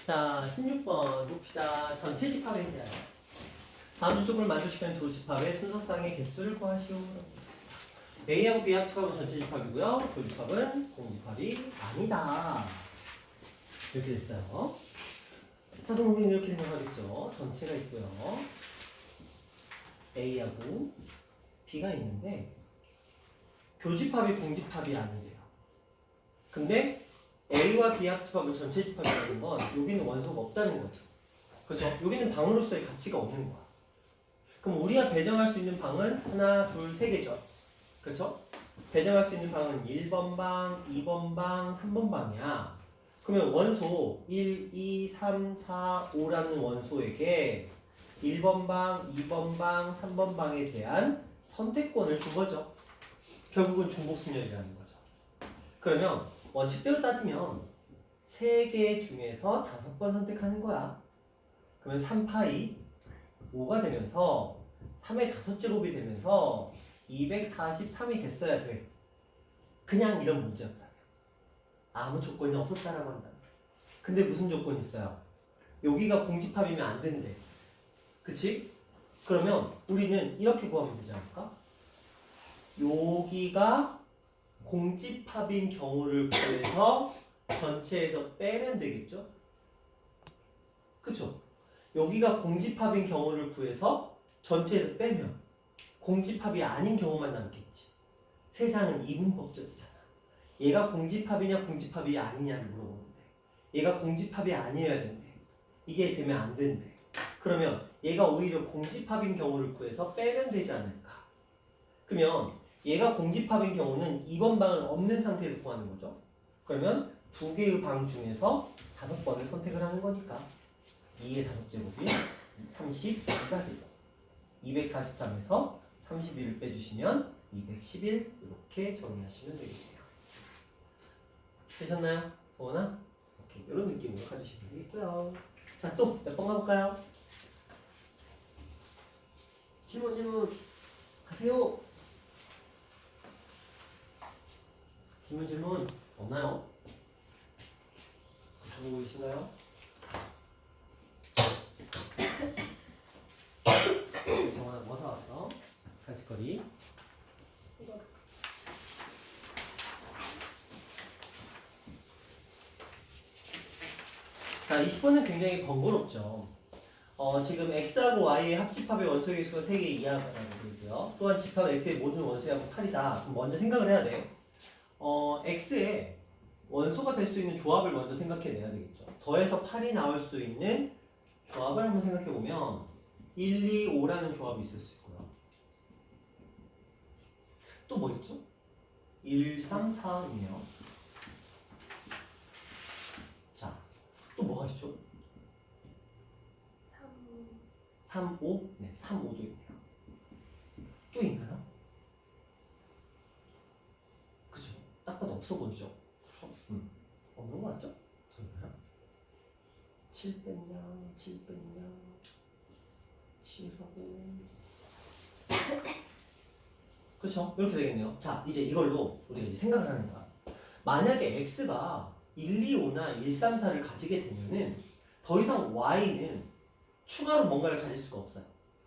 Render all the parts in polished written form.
자, 16번 봅시다. 전체 집합에 대하여 다음 주 쪽을 만족시키는 두 집합의 순서상의 개수를 구하시오. A하고 B 합집합은 전체 집합이고요. 조집합은 공집합이 아니다. 이렇게 됐어요. 자, 그럼 우리는 이렇게 생각하겠죠. 전체가 있고요. A하고 B가 있는데 교집합이 공집합이 아니래요. 근데 A와 B 합집합은 전체 집합이라는 건 여기는 원소가 없다는 거죠. 그렇죠? 여기는 방으로서의 가치가 없는 거야. 그럼 우리가 배정할 수 있는 방은 하나, 둘, 세 개죠. 그렇죠? 배정할 수 있는 방은 1번 방, 2번 방, 3번 방이야. 그러면 원소 1, 2, 3, 4, 5라는 원소에게 1번 방, 2번 방, 3번 방에 대한 선택권을 준 거죠. 결국은 중복순열이라는 거죠. 그러면 원칙대로 따지면 3개 중에서 5번 선택하는 거야. 그러면 3파이 5가 되면서 3의 5제곱이 되면서 243이 됐어야 돼. 그냥 이런 문제였다면. 아무 조건이 없었다라고 한다. 근데 무슨 조건이 있어요? 여기가 공집합이면 안 된대. 그치? 그러면 우리는 이렇게 구하면 되지 않을까? 여기가 공집합인 경우를 구해서 전체에서 빼면 되겠죠? 그쵸? 여기가 공집합인 경우를 구해서 전체에서 빼면 공집합이 아닌 경우만 남겠지. 세상은 이분법적이잖아. 얘가 공집합이냐 공집합이 아니냐를 물어보는데 얘가 공집합이 아니어야 된대. 이게 되면 안 된대. 그러면 얘가 오히려 공집합인 경우를 구해서 빼면 되지 않을까? 그러면 얘가 공집합인 경우는 2번 방은 없는 상태에서 구하는 거죠. 그러면 두 개의 방 중에서 5번을 선택을 하는 거니까 2의 5제곱이 32가 되고 243에서 31을 빼주시면 211 이렇게 정리하시면 되겠네요. 되셨나요? 도원아? 오케이, 이런 느낌으로 가주시면 되겠고요. 자, 또 몇 번 가볼까요? 질문 하세요. 질문 없나요? 그쪽으로 보이신가요? 정원아 뭐 사왔어? 간식거리. 이거 자, 20번은 굉장히 번거롭죠. 지금 x하고 y의 합집합의 원소의 수가 3개 이하라고 되어 있고요. 또한 집합 x의 모든 원소의 합은 8이다. 그럼 먼저 생각을 해야 돼. x의 원소가 될 수 있는 조합을 먼저 생각해내야 되겠죠. 더해서 8이 나올 수 있는 조합을 한번 생각해보면 1, 2, 5라는 조합이 있을 수 있고요. 또 뭐 있죠? 1, 3, 4이네요. 자, 또 뭐가 있죠? 3, 5? 네, 3, 5도 있네요. 또 있나요? 그죠? 딱 봐도 없어 보이죠? 그렇죠? 없는 거 맞죠? 저는요? 7 뺐냐? 7 뺐냐? 7하고 그렇죠? 이렇게 되겠네요. 자, 이제 이걸로 우리가 이제 생각을 하는 거야. 만약에 x가 1, 2, 5나 1, 3, 4를 가지게 되면은 더 이상 y는 추가로 뭔가를 가질 수가 없어요.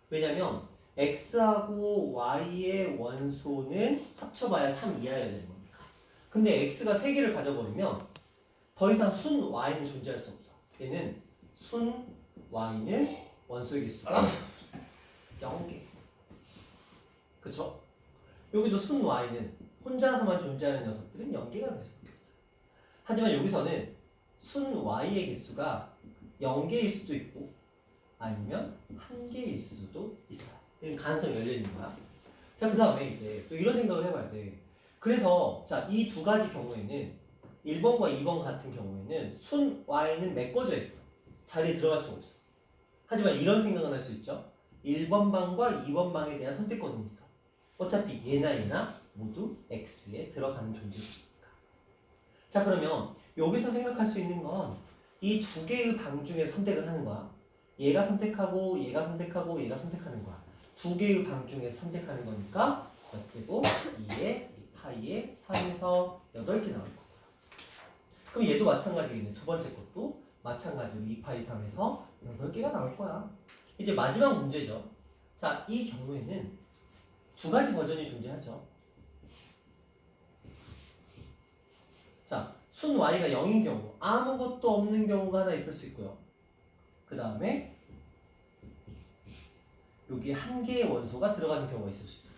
왜냐면 x하고 y의 원소는 합쳐봐야 3 이하여야 되는 거니까. 근데 x가 3개를 가져버리면 더 이상 순 y는 존재할 수 없어. 얘는 순 y는 원소의 개수가 0개. 그쵸? 여기도 순 y는 혼자서만 존재하는 녀석들은 0개가 될 수밖에 없어요. 하지만 여기서는 순 y의 개수가 0개일 수도 있고 아니면 1개일 수도 있어요. 이건 가능성이 열려있는 거야. 자, 그 다음에 이제 또 이런 생각을 해봐야 돼. 그래서 자, 이 두 가지 경우에는 1번과 2번 같은 경우에는 순 y는 메꿔져 있어. 자리에 들어갈 수가 없어. 하지만 이런 생각은 할 수 있죠. 1번 방과 2번 방에 대한 선택권이 있어. 어차피 얘나 모두 x에 들어가는 존재니까. 자, 그러면 여기서 생각할 수 있는 건 이 두 개의 방 중에 선택을 하는 거야. 얘가 선택하고 얘가 선택하고 얘가 선택하는 거야. 두 개의 방 중에 선택하는 거니까 몇 제곱? 2에 파이에 3에서 8개 나올 거야. 그럼 얘도 마찬가지겠네. 두 번째 것도 마찬가지로 2파이 3에서 8개가 나올 거야. 이제 마지막 문제죠. 자, 이 경우에는 두 가지 버전이 존재하죠. 자, 순 y가 0인 경우, 아무것도 없는 경우가 하나 있을 수 있고요. 그 다음에 여기 한 개의 원소가 들어가는 경우가 있을 수 있어요.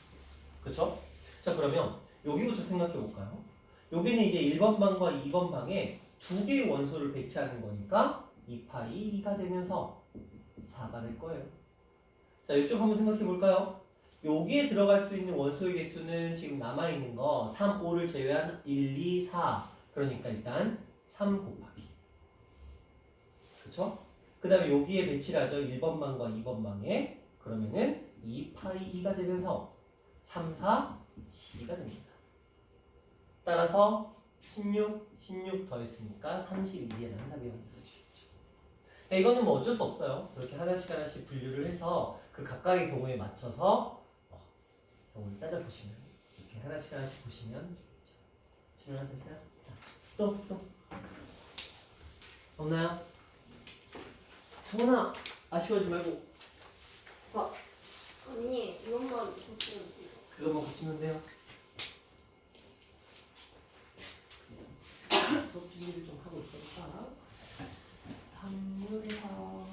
그쵸? 자, 그러면 여기부터 생각해 볼까요? 여기는 이제 1번 방과 2번 방에 두 개의 원소를 배치하는 거니까 2파이 2가 되면서 4가 될 거예요. 자, 이쪽 한번 생각해 볼까요? 여기에 들어갈 수 있는 원소의 개수는 지금 남아있는 거 3, 5를 제외한 1, 2, 4. 그러니까 일단 3 곱하기. 그쵸? 그 다음에 여기에 배치를 하죠. 1번 방과 2번 방에. 그러면은 2파이 2가 되면서 3, 4, 12가 됩니다. 따라서 16 더했으니까 31이라는 답이 만들어지겠죠. 이거는 뭐 어쩔 수 없어요. 그렇게 하나씩 하나씩 분류를 해서 그 각각의 경우에 맞춰서 경우를 따져보시면 이렇게 하나씩 하나씩 보시면 질문 됐어요? 자, 또 없나요? 정원아 아쉬워하지 말고 언니 이것만 고치면 돼요. 그것만 고치면 돼요. 수업 준비를 좀 하고 있어볼까? 확률이랑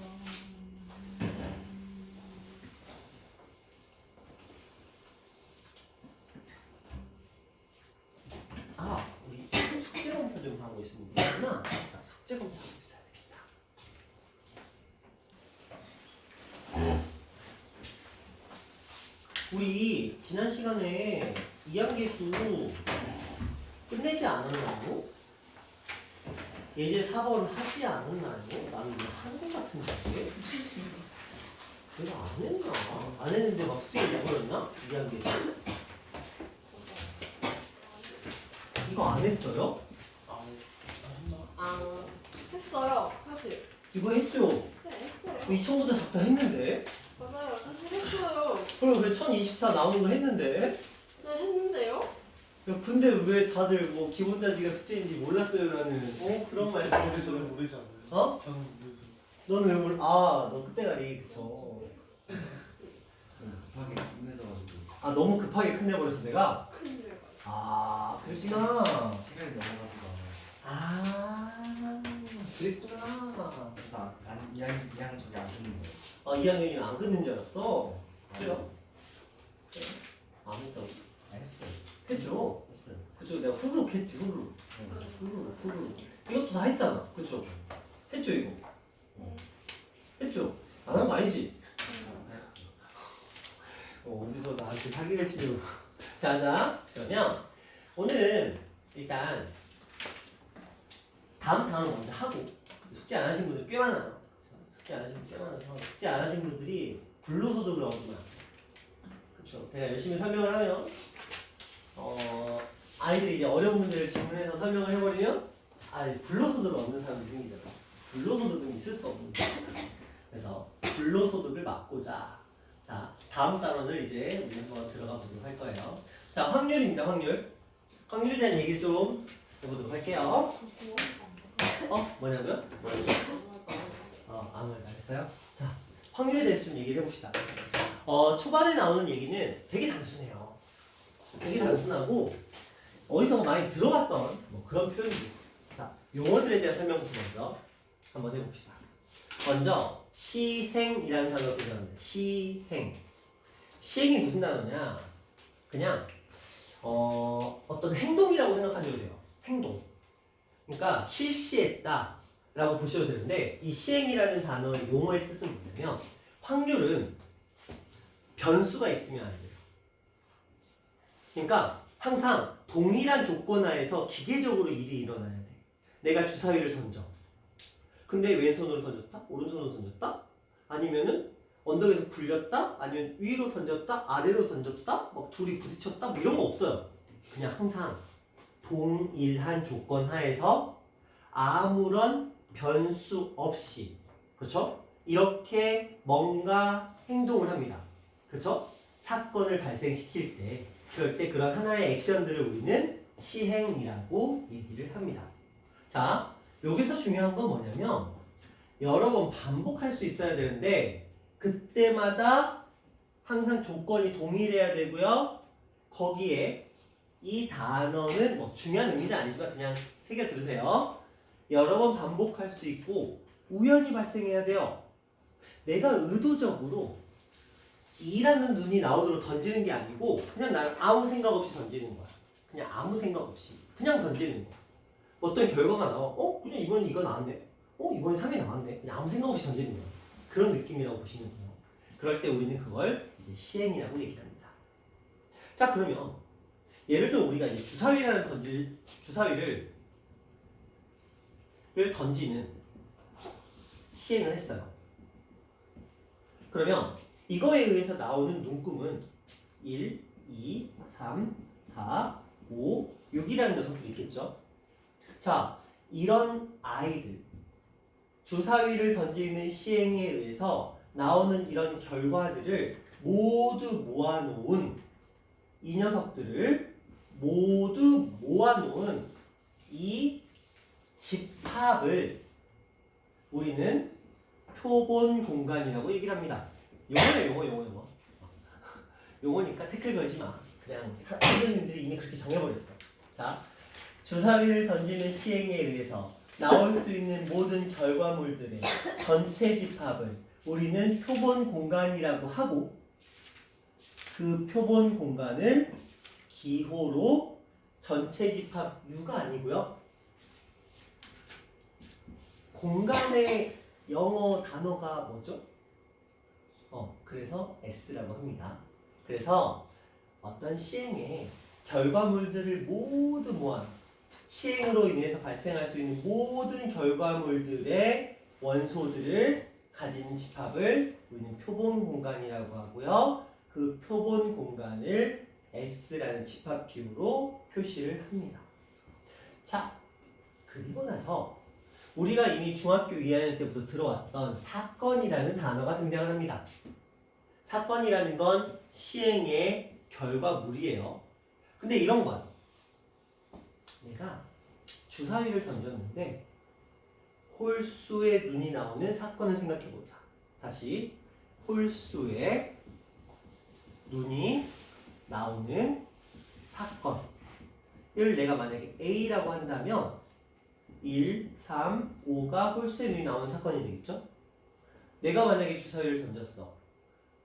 우리 숙제 검사 좀 하고 있습니다. 자, 숙제 검사 하고 있어야 되겠다. 우리 지난 시간에 이항계수 끝내지 않았나요? 예제 4번 하지 않았나요? 나는 이거 하는 것 같은데. 내가 안 했나? 안 했는데 막 숙제를 내버렸나? 이항계수. 이거 안 했어요? 아 했어요 사실. 이거 했죠? 네 했어요. 2000보다 작다 했는데? 맞아요 사실 했어요. 그럼 왜 1024 나오는 거 했는데? 네 했는데요? 야, 근데 왜 다들 뭐 기본자지가 숙제인지 몰랐어요라는 그런 말씀을 저는 모르지 않아요. 어? 저는 모르죠. 너는 왜 몰라? 너 그때가리 그쵸. 급하게 끝내져가지고 너무 급하게 끝내버려서 내가 큰일 나요. 그렇구나. 시간이 넘어가지고 그랬구나. 그래서 이양 저기 안 듣는 거예요. 2학년이는 안 끊는 줄 알았어. 그래요? 안 했다고? 했어요. 했죠. 했어요. 그쵸, 내가 후루룩 했지, 후루룩. 후루룩. 이것도 다 했잖아. 그쵸? 했죠, 이거? 했죠? 안 한 거 아니지? 어디서 나한테 사기를 치려고. 자, 그러면 오늘은 일단 다음 단어 먼저 하고 숙제 안 하신 분들 꽤 많아요. 숙제 안 하신 분들 꽤 많아서 숙제 안 하신 분들이 불로소득을 얻으면 그쵸? 제가 열심히 설명을 하면 아이들이 이제 어려운 문제를 질문해서 설명을 해버리면 불로소득을 얻는 사람이 생기잖아요. 불로소득은 있을 수 없는 거예요. 그래서 불로소득을 막고자 자 다음 단원을 이제 우리 한번 들어가 보도록 할 거예요. 자 확률입니다. 확률에 대한 얘기를 좀 해보도록 할게요. 뭐냐고요? 아무 말도 안 했어요? 자 확률에 대해서 좀 얘기를 해봅시다. 초반에 나오는 얘기는 되게 단순해요. 되게 단순하고 어디서 많이 들어봤던 뭐 그런 표현들이. 자 용어들에 대한 설명부터 먼저 한번 해봅시다. 먼저 시행이라는 단어가 들어갑니다. 시행이 무슨 단어냐? 그냥 어떤 행동이라고 생각하셔도 돼요. 행동. 그러니까 실시했다 라고 보셔도 되는데 이 시행이라는 단어의 용어의 뜻은 뭐냐면 확률은 변수가 있으면 안 돼요. 그러니까 항상 동일한 조건 하에서 기계적으로 일이 일어나야 돼. 내가 주사위를 던져. 근데 왼손으로 던졌다? 오른손으로 던졌다? 아니면은 언덕에서 굴렸다? 아니면 위로 던졌다? 아래로 던졌다? 막 둘이 부딪혔다? 뭐 이런 거 없어요. 그냥 항상 동일한 조건 하에서 아무런 변수 없이 그렇죠? 이렇게 뭔가 행동을 합니다. 그렇죠? 사건을 발생시킬 때 그럴 때 그런 하나의 액션들을 우리는 시행이라고 얘기를 합니다. 자, 여기서 중요한 건 뭐냐면 여러 번 반복할 수 있어야 되는데 그때마다 항상 조건이 동일해야 되고요. 거기에 이 단어는 뭐 중요한 의미는 아니지만 그냥 새겨 들으세요. 여러 번 반복할 수 있고 우연히 발생해야 돼요. 내가 의도적으로 이라는 눈이 나오도록 던지는 게 아니고 그냥 나는 아무 생각 없이 던지는 거야. 그냥 아무 생각 없이 그냥 던지는 거야. 어떤 결과가 나와. 그냥 이번엔 이거 나왔네. 이번엔 3이 나왔네. 그냥 아무 생각 없이 던지는 거야. 그런 느낌이라고 보시면 돼요. 그럴 때 우리는 그걸 이제 시행이라고 얘기합니다. 자, 그러면 예를 들어 우리가 이제 주사위를 던지는 시행을 했어요. 그러면 이거에 의해서 나오는 눈금은 1, 2, 3, 4, 5, 6이라는 녀석들이 있겠죠. 자, 이런 아이들 주사위를 던지는 시행에 의해서 나오는 이런 결과들을 모두 모아놓은 이 녀석들을 모두 모아놓은 이 집합을 우리는 표본 공간이라고 얘기를 합니다. 용어예요. 용어니까 태클 걸지 마. 그냥 선생님들이 이미 그렇게 정해버렸어. 자, 주사위를 던지는 시행에 의해서 나올 수 있는 모든 결과물들의 전체 집합을 우리는 표본 공간이라고 하고 그 표본 공간을 기호로 전체 집합 U가 아니고요. 공간의 영어 단어가 뭐죠? 그래서 S라고 합니다. 그래서 어떤 시행의 결과물들을 모두 모아 시행으로 인해서 발생할 수 있는 모든 결과물들의 원소들을 가진 집합을 우리는 표본 공간이라고 하고요. 그 표본 공간을 S라는 집합 기호로 표시를 합니다. 자, 그리고 나서 우리가 이미 중학교 2학년 때부터 들어왔던 사건이라는 단어가 등장을 합니다. 사건이라는 건 시행의 결과물이에요. 근데 이런 거야. 내가 주사위를 던졌는데 홀수의 눈이 나오는 사건을 생각해보자. 다시 홀수의 눈이 나오는 사건을 내가 만약에 A라고 한다면 1, 3, 5가 홀수의 눈이 나오는 사건이 되겠죠? 내가 만약에 주사위를 던졌어.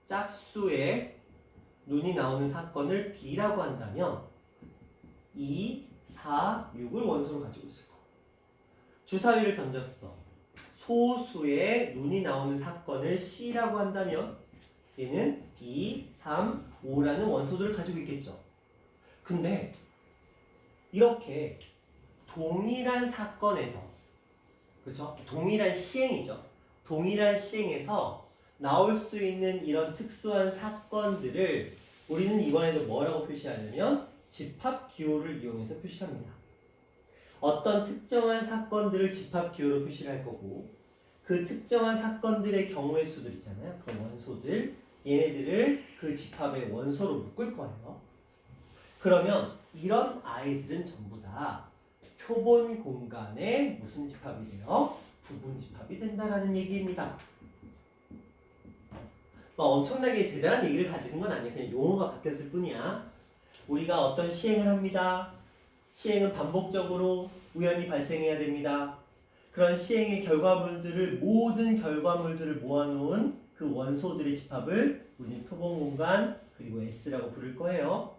짝수의 눈이 나오는 사건을 B라고 한다면 2, 4, 6을 원소로 가지고 있을 거고 주사위를 던졌어. 소수의 눈이 나오는 사건을 C라고 한다면 얘는 2, 3, 5라는 원소들을 가지고 있겠죠. 근데 이렇게 동일한 사건에서 그렇죠? 동일한 시행이죠. 동일한 시행에서 나올 수 있는 이런 특수한 사건들을 우리는 이번에도 뭐라고 표시하냐면 집합 기호를 이용해서 표시합니다. 어떤 특정한 사건들을 집합 기호로 표시를 할 거고 그 특정한 사건들의 경우의 수들 있잖아요. 그 원소들 얘네들을 그 집합의 원소로 묶을 거예요. 그러면 이런 아이들은 전부 다 표본 공간에 무슨 집합이 돼요? 부분 집합이 된다라는 얘기입니다. 엄청나게 대단한 얘기를 가지는 건 아니야. 그냥 용어가 바뀌었을 뿐이야. 우리가 어떤 시행을 합니다. 시행은 반복적으로 우연히 발생해야 됩니다. 그런 시행의 결과물들을 모든 결과물들을 모아놓은 그 원소들의 집합을 우리는 표본 공간 그리고 S라고 부를 거예요.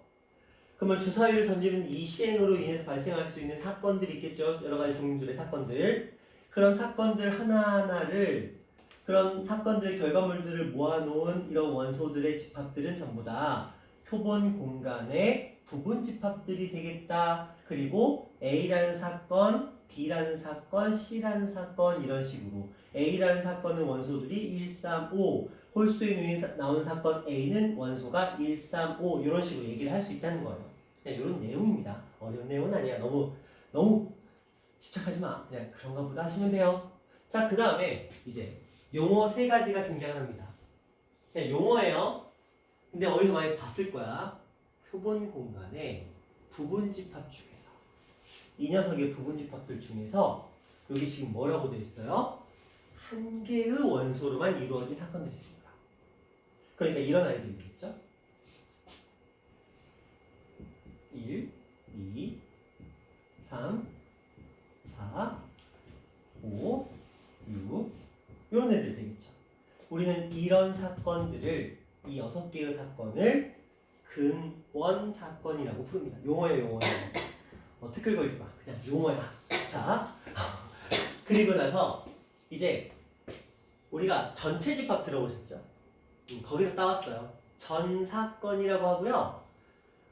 그러면 주사위를 던지는 이 시행으로 인해서 발생할 수 있는 사건들이 있겠죠. 여러 가지 종류들의 사건들. 그런 사건들 하나하나를 그런 사건들의 결과물들을 모아놓은 이런 원소들의 집합들은 전부 다 표본 공간의 부분 집합들이 되겠다. 그리고 A라는 사건, B라는 사건, C라는 사건 이런 식으로 A라는 사건은 원소들이 1, 3, 5 홀수의 눈이 나오는 사건 A는 원소가 1, 3, 5 이런 식으로 얘기를 할 수 있다는 거예요. 그냥 이런 내용입니다. 어려운 내용은 아니야. 너무 집착하지 마. 그냥 그런가 보다 하시면 돼요. 자, 그 다음에 이제 용어 3가지가 등장합니다. 그냥 용어예요. 근데 어디서 많이 봤을 거야. 표본 공간의 부분 집합 중에서 이 녀석의 부분 집합들 중에서 여기 지금 뭐라고 되어 있어요? 한 개의 원소로만 이루어진 사건들이 있습니다. 그러니까 이런 아이들이겠죠? 1, 2, 3, 4, 5, 6 이런 애들 되겠죠. 우리는 이런 사건들을 이 6개의 사건을 근원 사건이라고 부릅니다. 용어예요, 용어예요. 태클 걸지 마. 그냥 용어야. 자, 그리고 나서 이제 우리가 전체 집합 들어보셨죠? 거기서 따왔어요. 전 사건이라고 하고요.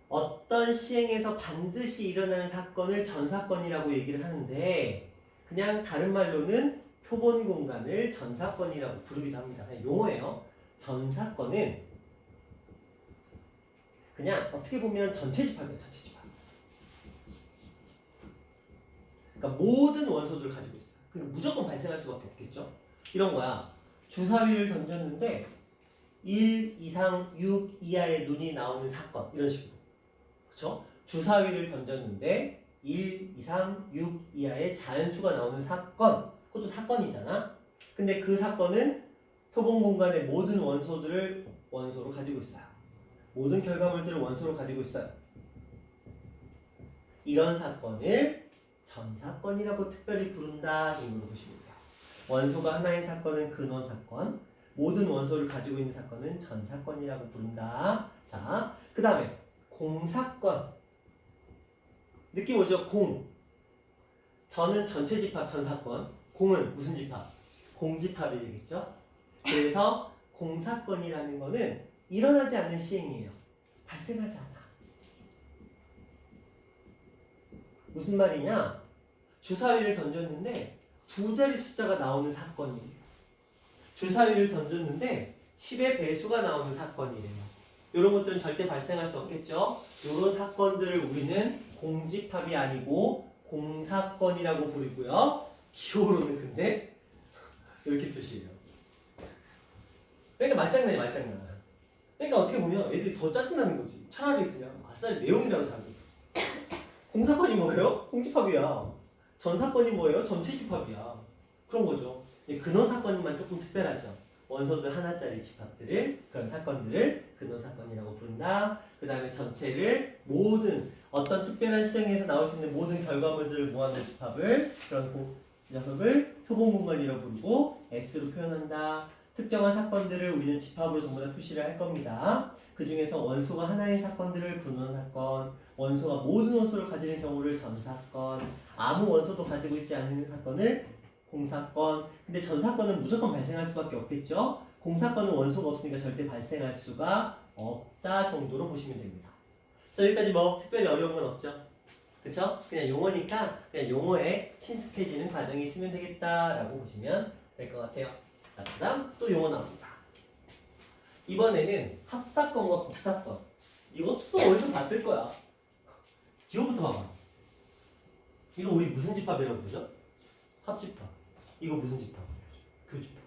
어떤 시행에서 반드시 일어나는 사건을 전 사건이라고 얘기를 하는데 그냥 다른 말로는 표본 공간을 전 사건이라고 부르기도 합니다. 그냥 용어예요. 전 사건은 그냥 어떻게 보면 전체 집합이에요. 전체 집합. 그러니까 모든 원소들을 가지고 있어요. 그럼 무조건 발생할 수밖에 없겠죠. 이런 거야. 주사위를 던졌는데 1 이상 6 이하의 눈이 나오는 사건 이런 식으로. 그렇죠? 주사위를 던졌는데 1 이상 6 이하의 자연수가 나오는 사건. 그것도 사건이잖아. 근데 그 사건은 표본 공간의 모든 원소들을 원소로 가지고 있어요. 모든 결과물들을 원소로 가지고 있어요. 이런 사건을 전사건이라고 특별히 부른다 정도로 보시면 돼요. 원소가 하나인 사건은 근원 사건, 모든 원소를 가지고 있는 사건은 전사건이라고 부른다. 자, 그 다음에 공사건. 느낌 오죠? 공. 전은 전체 집합 전사건, 공은 무슨 집합? 공집합이 되겠죠? 그래서 공사건이라는 거는 일어나지 않는 시행이에요. 발생하지 않아. 무슨 말이냐? 주사위를 던졌는데 두 자리 숫자가 나오는 사건이에요. 주사위를 던졌는데 10의 배수가 나오는 사건이래요. 이런 것들은 절대 발생할 수 없겠죠? 이런 사건들을 우리는 공집합이 아니고 공사건이라고 부르고요. 기호로는 근데 이렇게 표시해요. 그러니까 말장난이야, 말장난. 그러니까 어떻게 보면 애들이 더 짜증나는 거지. 차라리 그냥 아싸리 내용이라도 잘 공사건이 뭐예요? 공집합이야. 전사건이 뭐예요? 전체 집합이야. 그런 거죠. 근원 사건만 조금 특별하죠. 원소들 하나짜리 집합들을 그런 사건들을 근원 사건이라고 부른다. 그 다음에 전체를 모든 어떤 특별한 시행에서 나올 수 있는 모든 결과물들을 모아놓은 집합을 그런 녀석을 표본 공간이라고 부르고 S로 표현한다. 특정한 사건들을 우리는 집합으로 전부 다 표시를 할 겁니다. 그 중에서 원소가 하나인 사건들을 근원 사건, 원소가 모든 원소를 가지는 경우를 전사건, 아무 원소도 가지고 있지 않는 사건을 공사건. 근데 전사건은 무조건 발생할 수밖에 없겠죠. 공사건은 원소가 없으니까 절대 발생할 수가 없다 정도로 보시면 됩니다. 그래서 여기까지 뭐 특별히 어려운 건 없죠. 그쵸? 그냥 용어니까 그냥 용어에 친숙해지는 과정이 있으면 되겠다라고 보시면 될 것 같아요. 자, 그 다음 또 용어 나옵니다. 이번에는 합사건과 곱사건. 이것도 또 어디서 봤을 거야. 기호부터 봐봐. 이거 우리 무슨 집합이라고 부르죠? 합집합. 이거 무슨 집합? 교집합.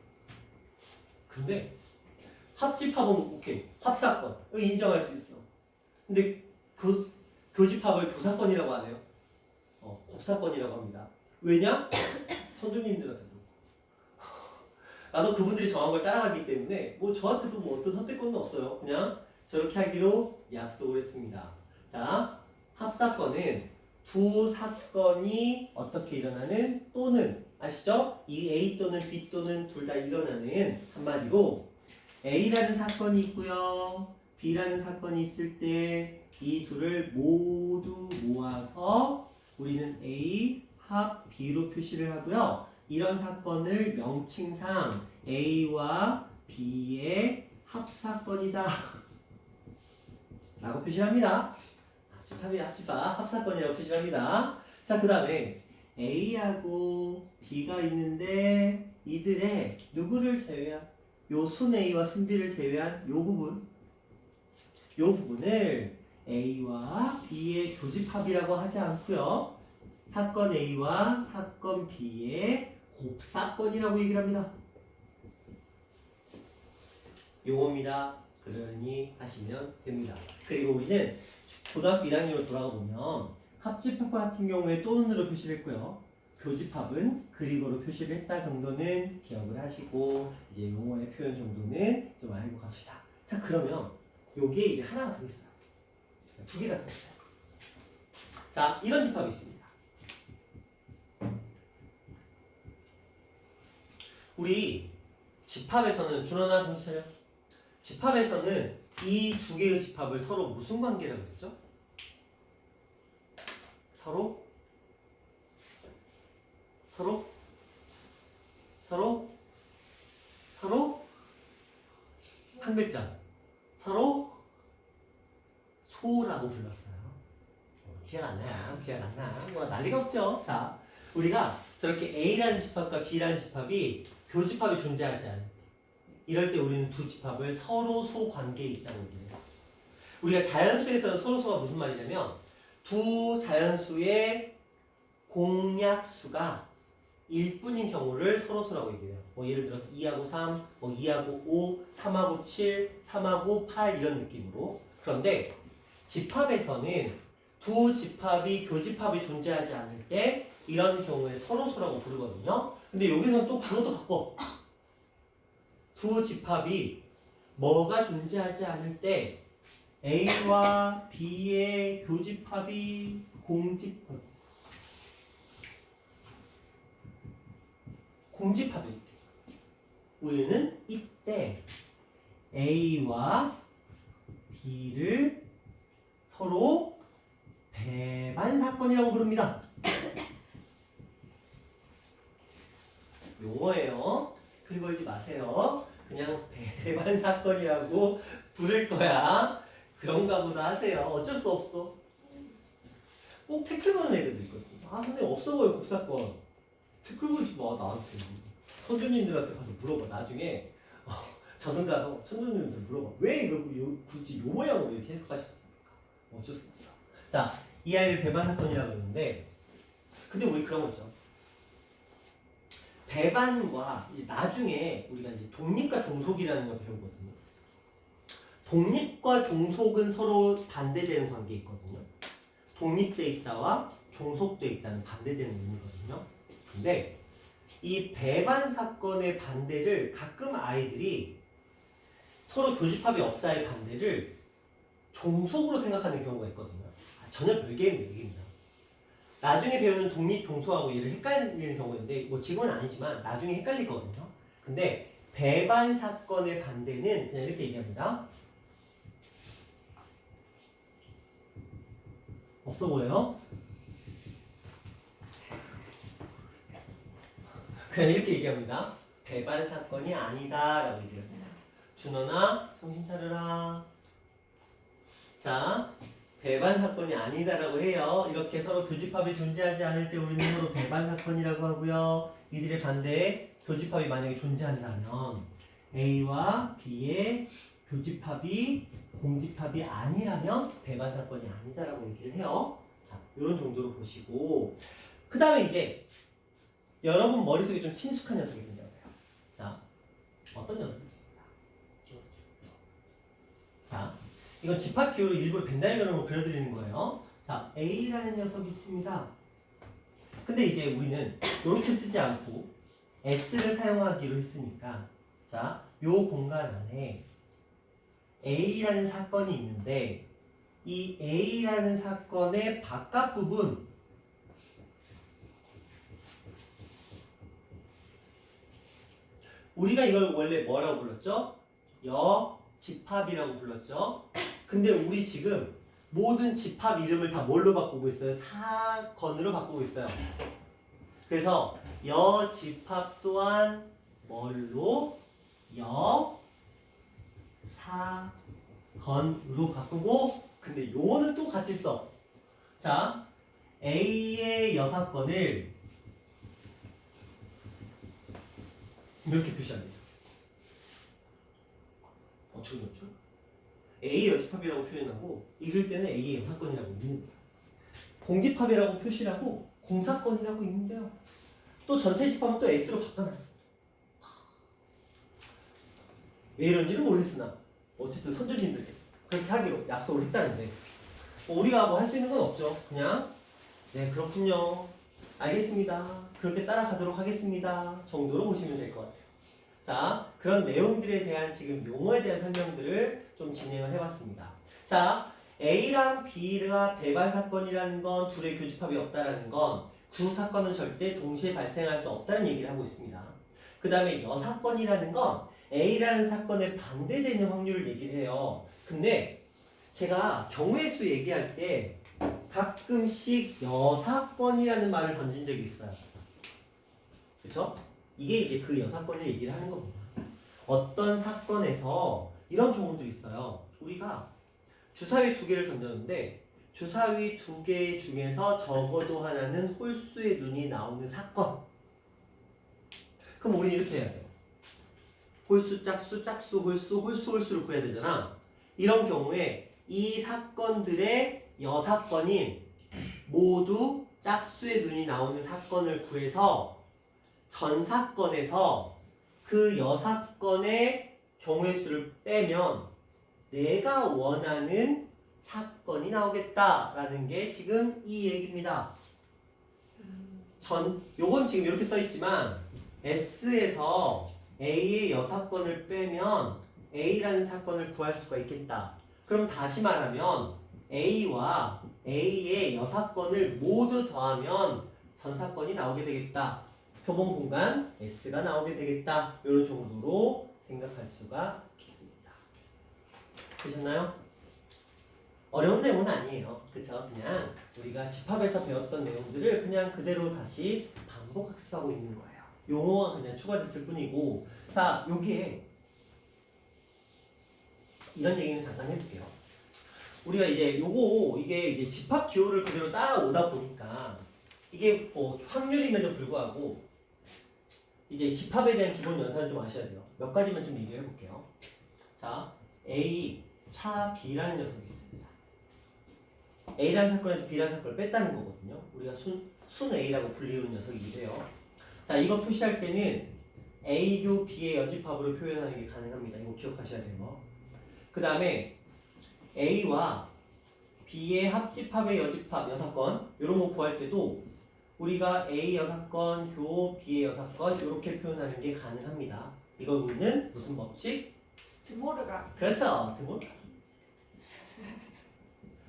근데 합집합은 오케이. 합사건. 이거 인정할 수 있어. 근데 교집합을 교사건이라고 하네요. 곱사건이라고 합니다. 왜냐? 선생님들한테도. 나도 그분들이 정한 걸 따라가기 때문에 뭐 저한테도 뭐 어떤 선택권은 없어요. 그냥 저렇게 하기로 약속을 했습니다. 자, 합사건은 두 사건이 어떻게 일어나는 또는 아시죠? 이 A 또는 B 또는 둘 다 일어나는 한마디로 A라는 사건이 있고요. B라는 사건이 있을 때 이 둘을 모두 모아서 우리는 A 합 B로 표시를 하고요. 이런 사건을 명칭상 A와 B의 합사건이다 라고 표시합니다. 합집합이야, 합집합. 합사건이라고 표시합니다. 자, 그 다음에 A하고 B가 있는데 이들의 누구를 제외한 요 순 A와 순 B를 제외한 요 부분을 A와 B의 교집합이라고 하지 않고요. 사건 A와 사건 B의 곱사건이라고 얘기를 합니다. 용어입니다. 그러니 하시면 됩니다. 그리고 우리는 고등학교 1학년으로 돌아가 보면 합집합 같은 경우에 또는으로 표시를 했고요. 교집합은 그리거로 표시를 했다 정도는 기억을 하시고 이제 용어의 표현 정도는 좀 알고 갑시다. 자 그러면 요게 이제 하나가 더 있어요. 두 개가 더 있어요. 자 이런 집합이 있습니다. 우리 집합에서는 준원아 정신 차려. 집합에서는 이 두 개의 집합을 서로 무슨 관계라고 했죠? 서로 한 글자 서로 소라고 불렀어요. 기억 안 나요? 기억 안 나? 뭐 난리가 없죠. 자, 우리가 저렇게 A라는 집합과 B라는 집합이 교집합이 존재하지 않을 때 이럴 때 우리는 두 집합을 서로 소 관계에 있다고 얘기해요. 우리가 자연수에서 서로 소가 무슨 말이냐면 두 자연수의 공약수가 1뿐인 경우를 서로소라고 얘기해요. 뭐 예를 들어서 2하고 3, 뭐 2하고 5, 3하고 7, 3하고 8 이런 느낌으로. 그런데 집합에서는 두 집합이 교집합이 존재하지 않을 때 이런 경우에 서로소라고 부르거든요. 근데 여기서는 또 그것도 바꿔. 두 집합이 뭐가 존재하지 않을 때 A와 B의 교집합이 공집합일 때 우리는 이때 A와 B를 서로 배반 사건이라고 부릅니다. 용어예요. 글 걸지 마세요. 그냥 배반 사건이라고 부를 거야. 그런가 보다 하세요. 어쩔 수 없어. 꼭 태클 거는 애들도 있거든. 아 선생님 없어 보여 국사건. 태클 걸지 마 나한테. 선조님들한테 가서 물어봐. 나중에 저승 가서 선조님한테 물어봐. 왜 이러고 굳이 요 모양으로 이렇게 해석하셨습니까? 어쩔 수 없어. 자, 이 아이를 배반 사건이라고 그러는데 근데 우리 그런 거 있죠. 배반과 이제 나중에 우리가 이제 독립과 종속이라는 걸 배우거든요. 독립과 종속은 서로 반대되는 관계에 있거든요. 독립돼 있다와 종속돼 있다는 반대되는 의미거든요. 근데 이 배반 사건의 반대를 가끔 아이들이 서로 교집합이 없다의 반대를 종속으로 생각하는 경우가 있거든요. 전혀 별개의 얘기입니다. 나중에 배우는 독립 종속하고 얘를 헷갈리는 경우가 있는데 뭐 지금은 아니지만 나중에 헷갈리거든요. 근데 배반 사건의 반대는 그냥 이렇게 얘기합니다. 없어 보여요? 그냥 이렇게 얘기합니다. 배반 사건이 아니다 라고 얘기합니다. 준원아 정신 차려라. 자, 배반 사건이 아니다라고 해요. 이렇게 서로 교집합이 존재하지 않을 때 우리는 서로 배반 사건이라고 하고요. 이들의 반대에 교집합이 만약에 존재한다면 A와 B의 교집합이 공집합이 아니라면 배반 사건이 아니다라고 얘기를 해요. 자, 이런 정도로 보시고 그 다음에 이제 여러분 머릿속에 좀 친숙한 녀석이 등장해요. 자, 어떤 녀석이 있습니다. 자, 이건 집합 기호로 일부러 벤 다이어그램으로 그려드리는 거예요. 자, A라는 녀석이 있습니다. 근데 이제 우리는 이렇게 쓰지 않고 S를 사용하기로 했으니까 자, 요 공간 안에 A라는 사건이 있는데 이 A라는 사건의 바깥 부분 우리가 이걸 원래 뭐라고 불렀죠? 여집합이라고 불렀죠? 근데 우리 지금 모든 집합 이름을 다 뭘로 바꾸고 있어요? 사건으로 바꾸고 있어요. 그래서 여집합 또한 뭘로? 여사건으로 바꾸고 근데 요거는 또 같이 써. 자, A의 여사건을 이렇게 표시합니다. 어처구니 없죠? A의 여집합이라고 표현하고 읽을 때는 A의 여사건이라고 읽는데요. 공집합이라고 표시를 하고 공사건이라고 읽는데요. 또 전체 집합은 또 S로 바꿔놨어. 왜 이런지는 모르겠으나 어쨌든 선조님들께 그렇게 하기로 약속을 했다는데 우리가 뭐 할 수 있는 건 없죠. 그냥 네 그렇군요. 알겠습니다. 그렇게 따라가도록 하겠습니다. 정도로 보시면 될 것 같아요. 자, 그런 내용들에 대한 지금 용어에 대한 설명들을 좀 진행을 해봤습니다. 자, A랑 B가 배반 사건이라는 건 둘의 교집합이 없다라는 건 두 사건은 절대 동시에 발생할 수 없다는 얘기를 하고 있습니다. 그 다음에 여사건이라는 건 A라는 사건에 반대되는 확률을 얘기를 해요. 근데 제가 경우의 수 얘기할 때 가끔씩 여사건이라는 말을 던진 적이 있어요. 그쵸? 이게 이제 그 여사건을 얘기를 하는 겁니다. 어떤 사건에서 이런 경우도 있어요. 우리가 주사위 2개를 던졌는데 주사위 2개 중에서 적어도 하나는 홀수의 눈이 나오는 사건. 그럼 우리 이렇게 해야 돼요. 홀수, 짝수, 짝수, 홀수, 홀수, 홀수를 구해야 되잖아. 이런 경우에 이 사건들의 여사건인 모두 짝수의 눈이 나오는 사건을 구해서 전 사건에서 그 여사건의 경우의 수를 빼면 내가 원하는 사건이 나오겠다라는 게 지금 이 얘기입니다. 요건 지금 이렇게 써있지만 S에서 A의 여사건을 빼면 A라는 사건을 구할 수가 있겠다. 그럼 다시 말하면 A와 A의 여사건을 모두 더하면 전 사건이 나오게 되겠다. 표본 공간 S가 나오게 되겠다. 이런 정도로 생각할 수가 있겠습니다. 되셨나요? 어려운 내용은 아니에요. 그쵸? 그냥 우리가 집합에서 배웠던 내용들을 그냥 그대로 다시 반복 학습하고 있는 거예요. 용어가 그냥 추가됐을 뿐이고. 자, 여기에 이런 얘기는 잠깐 해볼게요. 우리가 이제 이게 이제 집합 기호를 그대로 따라오다 보니까 이게 뭐 확률임에도 불구하고 이제 집합에 대한 기본 연산을 좀 아셔야 돼요. 몇 가지만 좀 얘기해 볼게요. 자, A, 차 B라는 녀석이 있습니다. A라는 사건에서 B라는 사건을 뺐다는 거거든요. 우리가 순 A라고 불리우는 녀석이기도 해요. 자, 이거 표시할 때는 A교 B의 여집합으로 표현하는 게 가능합니다. 이거 기억하셔야 돼요. 그 다음에 A와 B의 합집합의 여집합, 여사건 이런 거 구할 때도 우리가 A 여사건, 교 B의 여사건 이렇게 표현하는 게 가능합니다. 이걸 우리는 무슨 법칙? 드모르가. 그렇죠.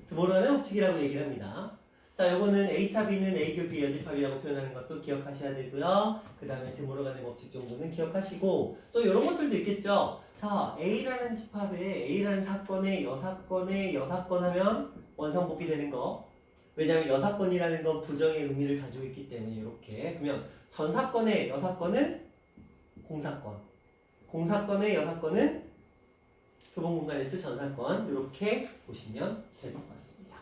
드모르가는 법칙이라고 얘기를 합니다. 자, 요거는 A차 B는 A교 B 여집합이라고 표현하는 것도 기억하셔야 되고요. 그 다음에 드모르간의 법칙 정도는 기억하시고 또 이런 것들도 있겠죠. 자, A라는 집합에 A라는 사건에 여사건 하면 원상복귀 되는 거. 왜냐하면 여사건이라는 건 부정의 의미를 가지고 있기 때문에 이렇게. 그러면 전 사건의 여사건은 공사건, 공사건의 여사건은 표본 공간에서 전 사건 이렇게 보시면 될 것 같습니다.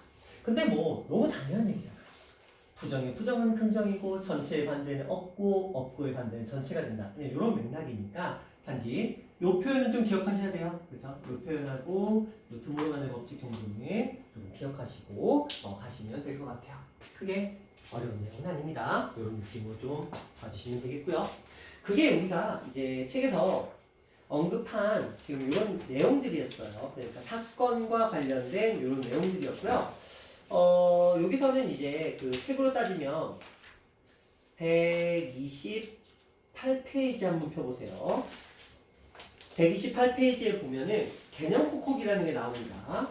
근데 뭐 너무 당연한 얘기잖아요. 부정의 부정은 긍정이고 전체의 반대는 없고 없고의 반대는 전체가 된다. 그냥 이런 맥락이니까 단지 이 표현은 좀 기억하셔야 돼요. 그렇죠? 이 표현하고 이 드모르간의 법칙 정도는 좀 기억하시고 가시면 될 것 같아요. 크게 어려운 내용은 아닙니다. 이런 느낌으로 좀 봐주시면 되겠고요. 그게 우리가 이제 책에서 언급한 지금 이런 내용들이었어요. 그러니까 사건과 관련된 이런 내용들이었고요. 여기서는 이제 그 책으로 따지면 128페이지 한번 펴보세요. 128페이지에 보면은 개념 콕콕이라는 게 나옵니다.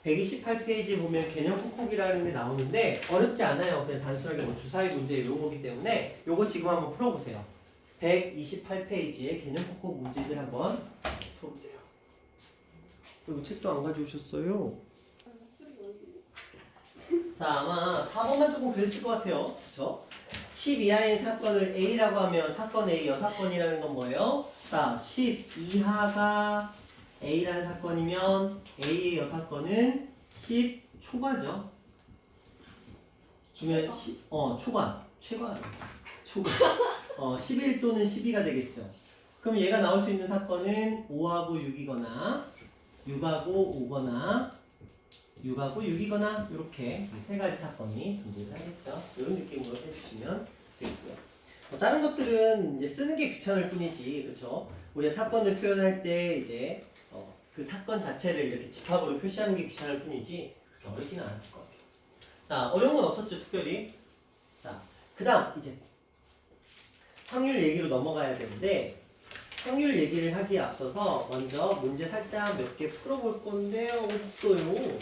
128페이지에 보면 개념 콕콕이라는 게 나오는데 어렵지 않아요. 그냥 단순하게 뭐 주사위 문제 이런 거기 때문에 요거 지금 한번 풀어보세요. 128페이지에 개념 콕콕 문제들 한번 풀어보세요. 그리고 책도 안 가져오셨어요? 자, 아마 4번만 조금 그랬을 것 같아요. 그쵸? 10 이하의 사건을 A라고 하면 사건 A, 여사건이라는 건 뭐예요? 자, 10 이하가 A라는 사건이면 A의 여사건은 10 초과죠. 주면 초과, 최과, 초과. 11 또는 12가 되겠죠. 그럼 얘가 나올 수 있는 사건은 5하고 6이거나 6하고 5거나 6하고 6이거나 이렇게 세 가지 사건이 존재하겠죠. 이런 느낌으로 해주시면 되겠고요. 다른 것들은 이제 쓰는 게 귀찮을 뿐이지, 그렇죠? 우리가 사건을 표현할 때 이제 그 사건 자체를 이렇게 집합으로 표시하는 게 귀찮을 뿐이지 그렇게 어렵지는 않았을 것 같아요. 자, 어려운 건 없었죠, 특별히. 자, 그다음 이제 확률 얘기로 넘어가야 되는데 확률 얘기를 하기에 앞서서 먼저 문제 살짝 몇 개 풀어볼 건데 없어요.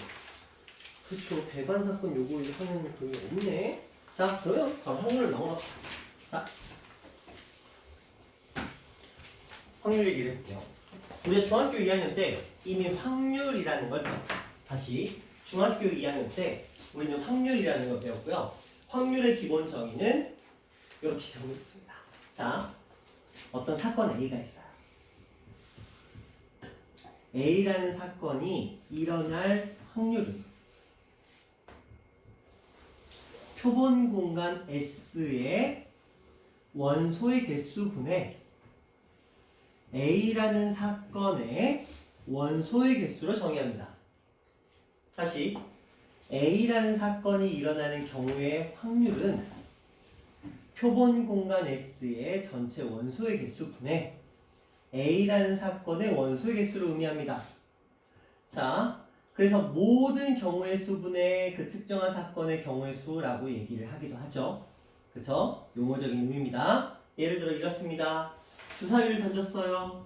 그쵸. 배반 사건 요걸 하는 그게 없네. 자, 그러면 바로 확률을 넘어갑시다. 자, 확률 얘기를 해볼게요. 우리가 중학교 2학년 때 이미 확률이라는 걸 배웠어요. 다시 중학교 2학년 때 우리는 확률이라는 걸 배웠고요. 확률의 기본 정의는 이렇게 정의 있습니다. 자, 어떤 사건 A가 있어요. A라는 사건이 일어날 확률은 표본 공간 S의 원소의 개수분의 A라는 사건의 원소의 개수로 정의합니다. 다시 A라는 사건이 일어나는 경우의 확률은 표본 공간 S의 전체 원소의 개수분의 A라는 사건의 원소의 개수를 의미합니다. 자, 그래서 모든 경우의 수분의 그 특정한 사건의 경우의 수라고 얘기를 하기도 하죠. 그쵸? 용어적인 의미입니다. 예를 들어 이렇습니다. 주사위를 던졌어요.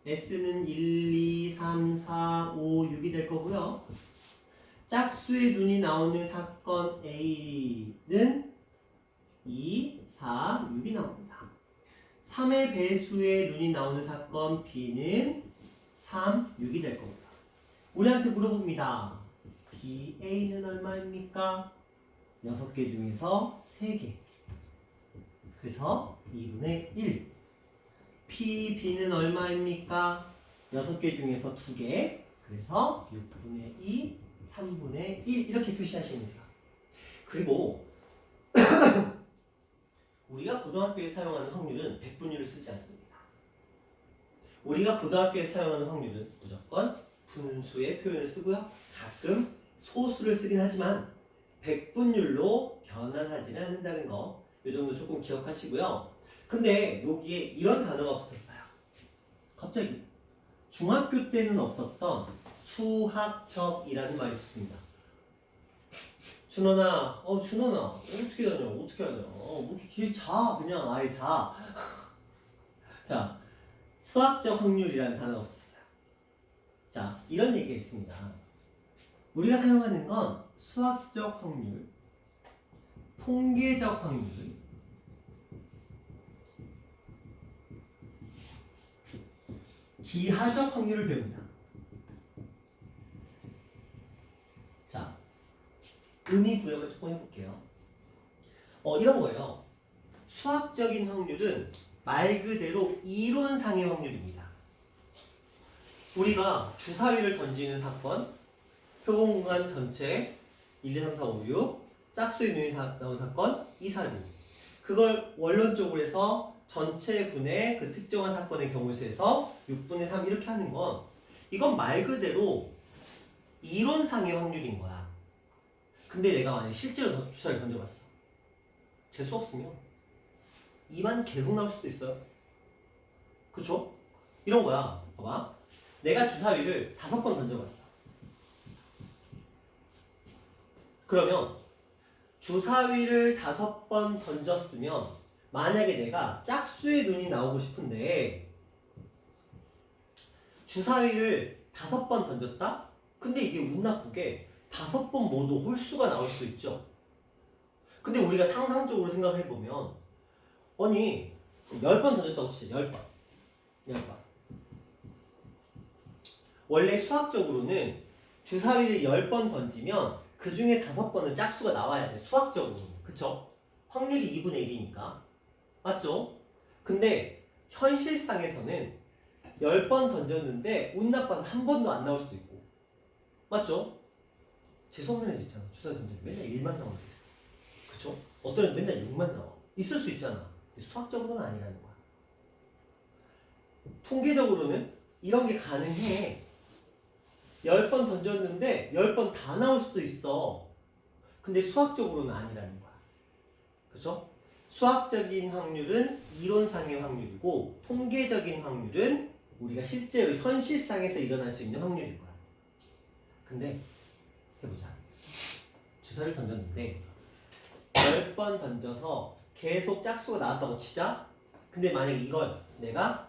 S는 1, 2, 3, 4, 5, 6이 될 거고요. 짝수의 눈이 나오는 사건 A는 2, 4, 6이 나옵니다. 3의 배수의 눈이 나오는 사건 B는 3, 6이 될 겁니다. 우리한테 물어봅니다. BA는 얼마입니까? 6개 중에서 3개. 그래서 2분의 1. PB는 얼마입니까? 6개 중에서 2개. 그래서 6분의 2, 3분의 1 이렇게 표시하시면 돼요. 그리고 우리가 고등학교에 사용하는 확률은 백분율을 쓰지 않습니다. 우리가 고등학교에 사용하는 확률은 무조건 분수의 표현을 쓰고요. 가끔 소수를 쓰긴 하지만 백분율로 변환하지는 않는다는 거. 이 정도 조금 기억하시고요. 근데 여기에 이런 단어가 붙었어요. 갑자기 중학교 때는 없었던 수학적이라는 말이 붙습니다. 준원아, 준원아, 어떻게 하냐, 어떻게 하냐, 뭐 이렇게 자, 그냥 아예 자. 자, 수학적 확률이라는 단어가 붙었어요. 자, 이런 얘기가 있습니다. 우리가 사용하는 건 수학적 확률, 통계적 확률, 기하적 확률을 배웁니다. 자, 의미 부여를 조금 해볼게요. 이런 거예요. 수학적인 확률은 말 그대로 이론상의 확률입니다. 우리가 주사위를 던지는 사건, 표본 공간 전체 1, 2, 3, 4, 5, 6, 짝수의 눈이 나온 사건 2, 4, 6. 그걸 원론적으로 해서 전체 분의 그 특정한 사건의 경우 수에서 6분의 3 이렇게 하는 건 이건 말 그대로 이론상의 확률인 거야. 근데 내가 만약에 실제로 주사위를 던져봤어. 재수 없으면 2만 계속 나올 수도 있어요. 그쵸? 이런 거야. 봐봐. 내가 주사위를 5번 던져봤어. 그러면 주사위를 5번 던졌으면 만약에 내가 짝수의 눈이 나오고 싶은데 주사위를 5번 던졌다? 근데 이게 운 나쁘게 5번 모두 홀수가 나올 수도 있죠. 근데 우리가 상상적으로 생각해보면 아니 10번 던졌다고 치자. 10번. 원래 수학적으로는 주사위를 10번 던지면 그 중에 5번은 짝수가 나와야 돼. 수학적으로는. 그쵸? 확률이 2분의 1이니까. 맞죠? 근데 현실상에서는 10번 던졌는데 운 나빠서 한 번도 안 나올 수도 있고. 맞죠? 재수없는 애들 있잖아. 주사위 던지면 맨날 1만 나오는 애. 그쵸? 어떤 애는 맨날 6만 나와. 있을 수 있잖아. 근데 수학적으로는 아니라는 거야. 통계적으로는 이런 게 가능해. 10번 던졌는데 10번 다 나올 수도 있어. 근데 수학적으로는 아니라는 거야. 그쵸? 수학적인 확률은 이론상의 확률이고 통계적인 확률은 우리가 실제로 현실상에서 일어날 수 있는 확률일 거야. 근데 해보자. 주사를 던졌는데 10번 던져서 계속 짝수가 나왔다고 치자. 근데 만약에 이걸 내가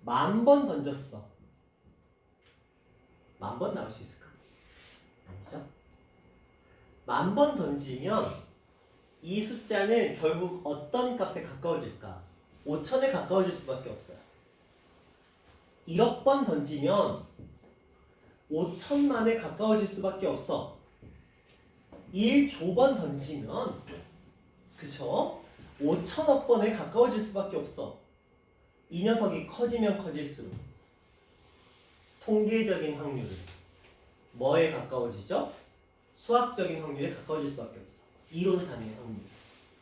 10,000번 던졌어. 10,000번 나올 수 있을까? 아니죠. 10,000번 던지면 이 숫자는 결국 어떤 값에 가까워질까? 5,000에 가까워질 수밖에 없어요. 1억 번 던지면 5,000만에 가까워질 수밖에 없어. 1조 번 던지면 그쵸? 5,000억 번에 가까워질 수밖에 없어. 이 녀석이 커지면 커질수록 통계적인 확률은 뭐에 가까워지죠? 수학적인 확률에 가까워질 수밖에 없어. 이론상의 확률.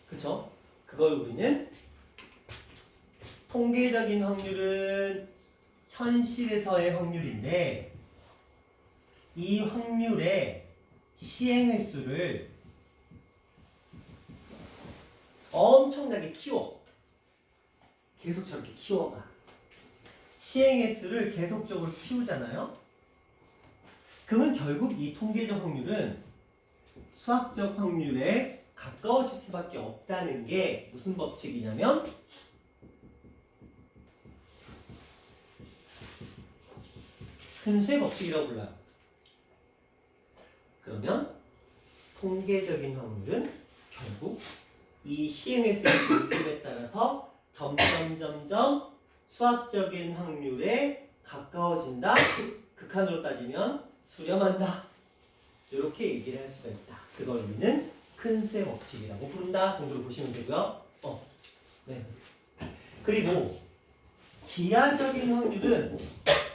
그쵸? 그걸 우리는 통계적인 확률은 현실에서의 확률인데 이 확률의 시행 횟수를 엄청나게 키워. 계속 저렇게 키워가. 시행 횟수를 계속적으로 키우잖아요. 그러면 결국 이 통계적 확률은 수학적 확률에 가까워질 수밖에 없다는 게 무슨 법칙이냐면 근수의 법칙이라고 불러요. 그러면 통계적인 확률은 결국 이 시행횟수의 등급에 따라서 점점 수학적인 확률에 가까워진다. 극한으로 따지면 수렴한다. 이렇게 얘기를 할 수가 있다. 그걸 우리는 큰수의 법칙이라고 부른다. 공부를 보시면 되고요. 네. 그리고 기하적인 확률은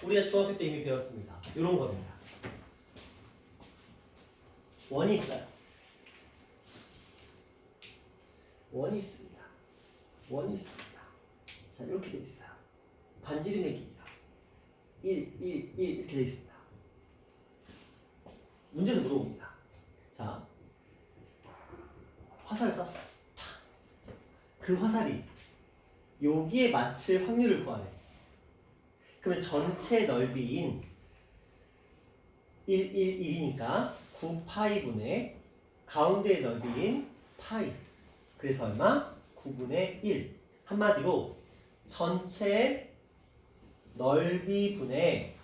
우리가 중학교 때 이미 배웠습니다. 이런 겁니다. 원이 있어요. 원이 있습니다. 원이 있습니다. 자, 이렇게 돼 있어요. 반지름액입니다. 1 이렇게 돼 있습니다. 문제에서 물어봅니다. 자, 화살을 쐈어. 그 화살이 여기에 맞출 확률을 구하래. 그러면 전체 넓이인 1이니까 9파이분의 가운데의 넓이인 파이. 그래서 얼마? 9분의 1. 한마디로 전체 넓이분의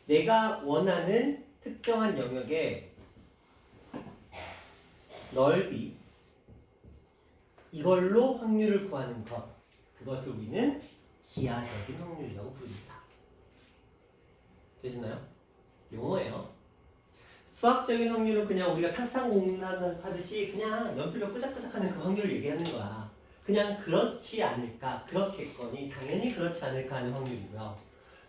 내가 원하는 특정한 영역의 넓이, 이걸로 확률을 구하는 것, 그것을 우리는 기하적인 확률이라고 부릅니다. 되시나요? 용어예요. 수학적인 확률은 그냥 우리가 탁상 공론하듯이 그냥 연필로 끄적끄적하는 그 확률을 얘기하는 거야. 그냥 그렇지 않을까, 그렇겠거니, 당연히 그렇지 않을까 하는 확률이고요.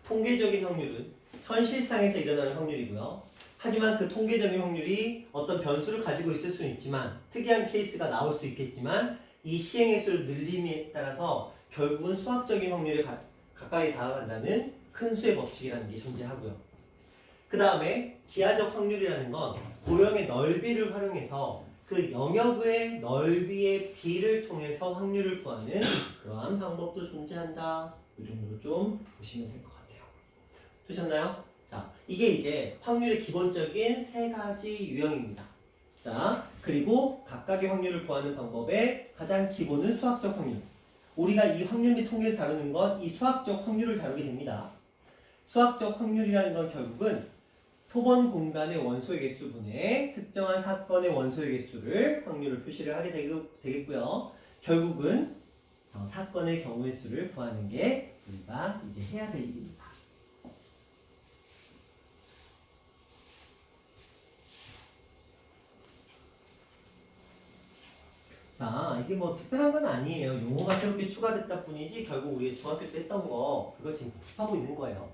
통계적인 확률은 현실상에서 일어나는 확률이고요. 하지만 그 통계적인 확률이 어떤 변수를 가지고 있을 수는 있지만, 특이한 케이스가 나올 수 있겠지만, 이 시행의 수를 늘림에 따라서 결국은 수학적인 확률에 가까이 다가간다는 큰 수의 법칙이라는 게 존재하고요. 그 다음에 기하적 확률이라는 건 도형의 넓이를 활용해서 그 영역의 넓이의 비를 통해서 확률을 구하는 그러한 방법도 존재한다. 이 정도로 좀 보시면 될 것 같아요. 되셨나요? 자, 이게 이제 확률의 기본적인 세 가지 유형입니다. 자, 그리고 각각의 확률을 구하는 방법의 가장 기본은 수학적 확률. 우리가 이 확률 및 통계를 다루는 건 이 수학적 확률을 다루게 됩니다. 수학적 확률이라는 건 결국은 표본 공간의 원소의 개수분의 특정한 사건의 원소의 개수를 확률을 표시를 하게 되겠고요. 결국은 저 사건의 경우의 수를 구하는 게 우리가 이제 해야 될 일입니다. 자, 이게 뭐 특별한 건 아니에요. 용어가 새롭게 추가됐다 뿐이지 결국 우리 중학교 때 했던 거 그걸 지금 복습하고 있는 거예요.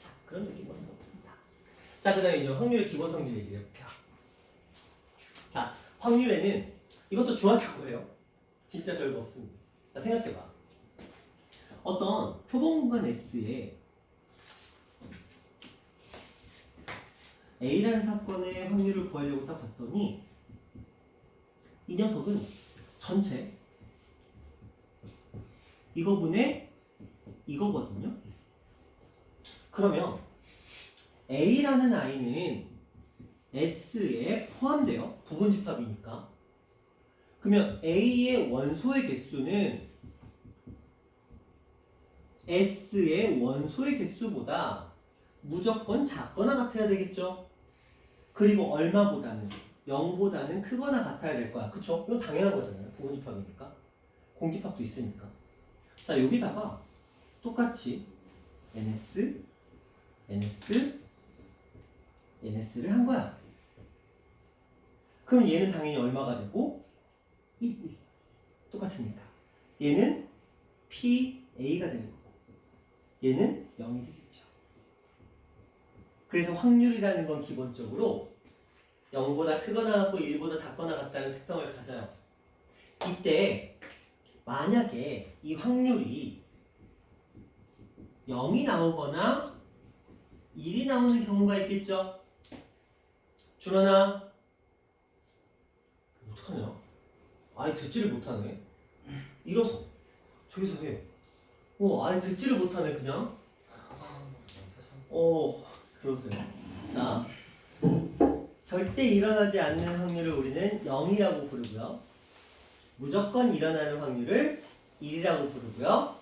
자, 그런 느낌으로 봅니다. 자, 그 다음에 이제 확률의 기본 성질 얘기를 해볼게요. 자, 확률에는 이것도 중학교 거예요. 진짜 별거 없습니다. 자, 생각해봐. 어떤 표본 공간 S에 A라는 사건의 확률을 구하려고 딱 봤더니 이 녀석은 전체 이거분의 이거거든요. 그러면 A라는 I는 S에 포함돼요. 부분집합이니까. 그러면 A의 원소의 개수는 S의 원소의 개수보다 무조건 작거나 같아야 되겠죠. 그리고 얼마보다는 0보다는 크거나 같아야 될 거야. 그쵸? 이거 당연한 거잖아요. 부분집합이니까. 공집합도 있으니까. 자, 여기다가 똑같이 ns, ns, ns를 한 거야. 그럼 얘는 당연히 얼마가 되고? 똑같으니까. 얘는 PA가 되는 거고 얘는 0이 되겠죠. 그래서 확률이라는 건 기본적으로 0보다 크거나 같고 1보다 작거나 같다는 특성을 가져요. 이때 만약에 이 확률이 0이 나오거나 1이 나오는 경우가 있겠죠. 준원아 어떡하냐? 아예 듣지를 못하네. 일어서 저기서 해. 아예 듣지를 못하네 그냥. 그러세요. 자, 절대 일어나지 않는 확률을 우리는 0이라고 부르고요. 무조건 일어나는 확률을 1이라고 부르고요.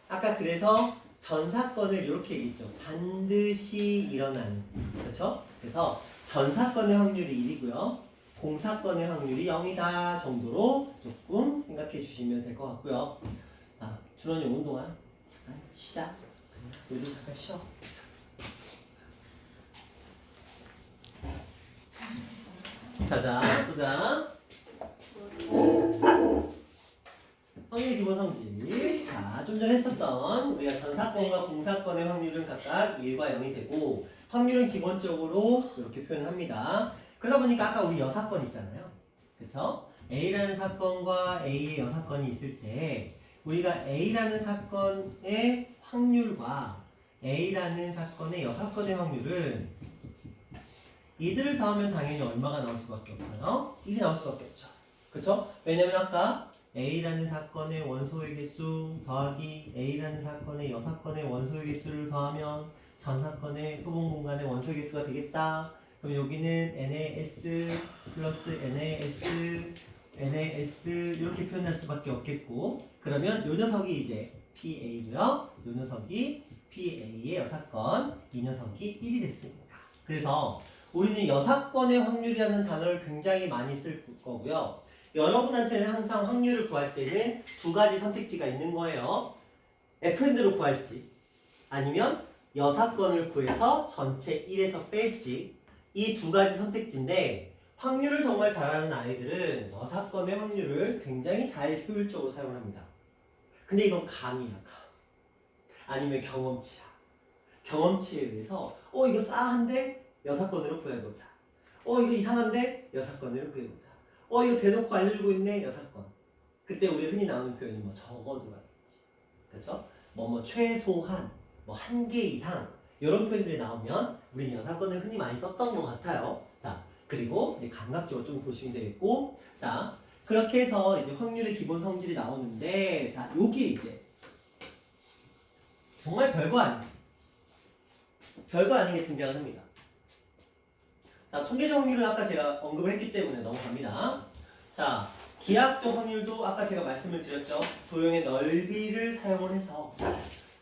아까 그래서 전 사건을 이렇게 얘기했죠. 반드시 일어나는. 그렇죠? 그래서 전 사건의 확률이 1이고요. 공사건의 확률이 0이다 정도로 조금 생각해 주시면 될 것 같고요. 자, 준원이 오는 동안 잠깐 쉬자. 우리도 잠깐 쉬어. 자, 보자. 확률 기본 성질. 자, 좀 전에 했었던 우리가 전사건과 공사건의 확률은 각각 1과 0이 되고 확률은 기본적으로 이렇게 표현합니다. 그러다 보니까 아까 우리 여사건 있잖아요. 그래서 A라는 사건과 A의 여사건이 있을 때 우리가 A라는 사건의 확률과 A라는 사건의 여사건의 확률은 이들을 더하면 당연히 얼마가 나올 수밖에 없어요? 1이 나올 수밖에 없죠. 그렇죠? 왜냐면 아까 A라는 사건의 원소의 개수 더하기 A라는 사건의 여사건의 원소의 개수를 더하면 전 사건의 표본 공간의 원소의 개수가 되겠다. 그럼 여기는 N의 S 플러스 N의 S, N의 S 이렇게 표현할 수밖에 없겠고 그러면 요 녀석이 이제 PA고요. 요 녀석이 PA의 여사건, 이 녀석이 1이 됐습니다. 그래서 우리는 여사건의 확률이라는 단어를 굉장히 많이 쓸 거고요. 여러분한테는 항상 확률을 구할 때는 두 가지 선택지가 있는 거예요. FN으로 구할지 아니면 여사건을 구해서 전체 1에서 뺄지 이 두 가지 선택지인데 확률을 정말 잘하는 아이들은 여사건의 확률을 굉장히 잘 효율적으로 사용합니다. 근데 이건 감이야, 감. 아니면 경험치야. 경험치에 의해서 이거 싸한데 여사건으로 구해보자. 이거 이상한데 여사건으로 구해보자. 이거 대놓고 알려주고 있네 여사건. 그때 우리 흔히 나오는 표현이 뭐 적어도라든지, 그렇죠? 뭐 최소한 뭐 한 개 이상 이런 표현들이 나오면 우리는 여사건을 흔히 많이 썼던 것 같아요. 자, 그리고 이제 감각적으로 좀 보시면 되겠고, 자 그렇게 해서 이제 확률의 기본 성질이 나오는데, 자 여기 이제 정말 별거 아닌 게 등장을 합니다. 자, 통계적 확률은 아까 제가 언급을 했기 때문에 넘어갑니다. 자, 기하학적 확률도 아까 제가 말씀을 드렸죠. 도형의 넓이를 사용을 해서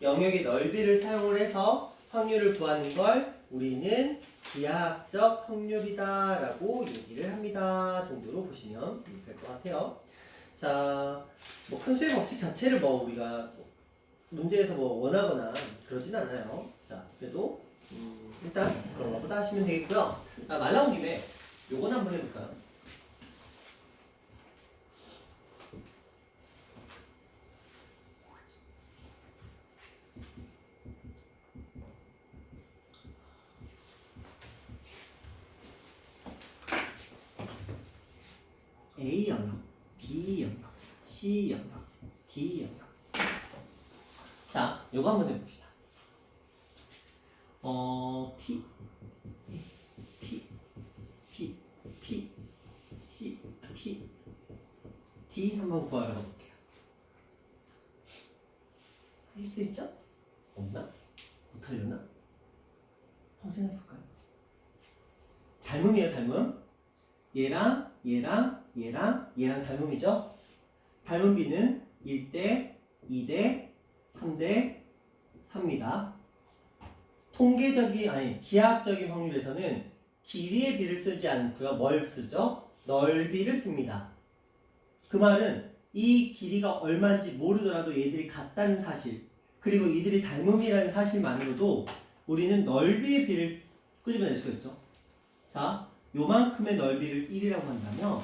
영역의 넓이를 사용을 해서 확률을 구하는 걸 우리는 기하학적 확률이다라고 얘기를 합니다. 정도로 보시면 될 것 같아요. 자, 뭐 큰 수의 법칙 자체를 뭐 우리가 문제에서 뭐 원하거나 그러진 않아요. 자, 그래도 일단 그런 것보다 하시면 되겠고요. 말 나온 김에 요건 한번 해볼까요? A 영역, B 영역, C 영역, D 영역. 자, 요거 한번 해봅시다. P, C, P, D 한번 구하러 가볼게요. 할 수 있죠? 없나? 못하려나? 한번 생각해볼까요? 닮음이에요, 닮음. 얘랑 닮음이죠? 닮음 B는 1대, 2대, 3대, 삽니다. 통계적인 아니 기하학적인 확률에서는 길이의 비를 쓰지 않고요. 뭘 쓰죠? 넓이를 씁니다. 그 말은 이 길이가 얼마인지 모르더라도 얘들이 같다는 사실 그리고 이들이 닮음이라는 사실만으로도 우리는 넓이의 비를 끄집어낼 수가 있죠. 자, 요만큼의 넓이를 1이라고 한다면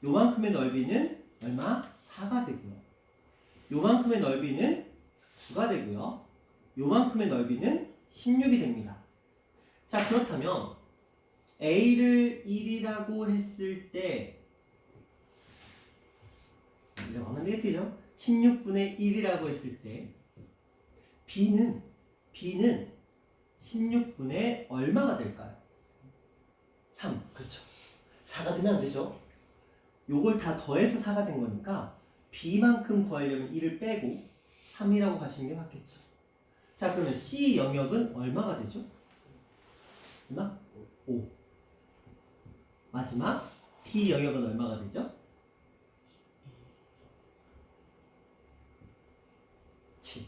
요만큼의 넓이는 얼마? 4가 되고요. 요만큼의 넓이는 9가 되고요. 요만큼의 넓이는 16이 됩니다. 자, 그렇다면 A를 1이라고 했을 때 이제 하면 되겠죠? 16분의 1이라고 했을 때 B는 16분의 얼마가 될까요? 3. 그렇죠. 4가 되면 안 되죠. 요걸 다 더해서 4가 된 거니까 B만큼 구하려면 1을 빼고 3이라고 가시는 게 맞겠죠. 자, 그러면 C 영역은 얼마가 되죠? 얼마? 5. 마지막 D 영역은 얼마가 되죠? 7.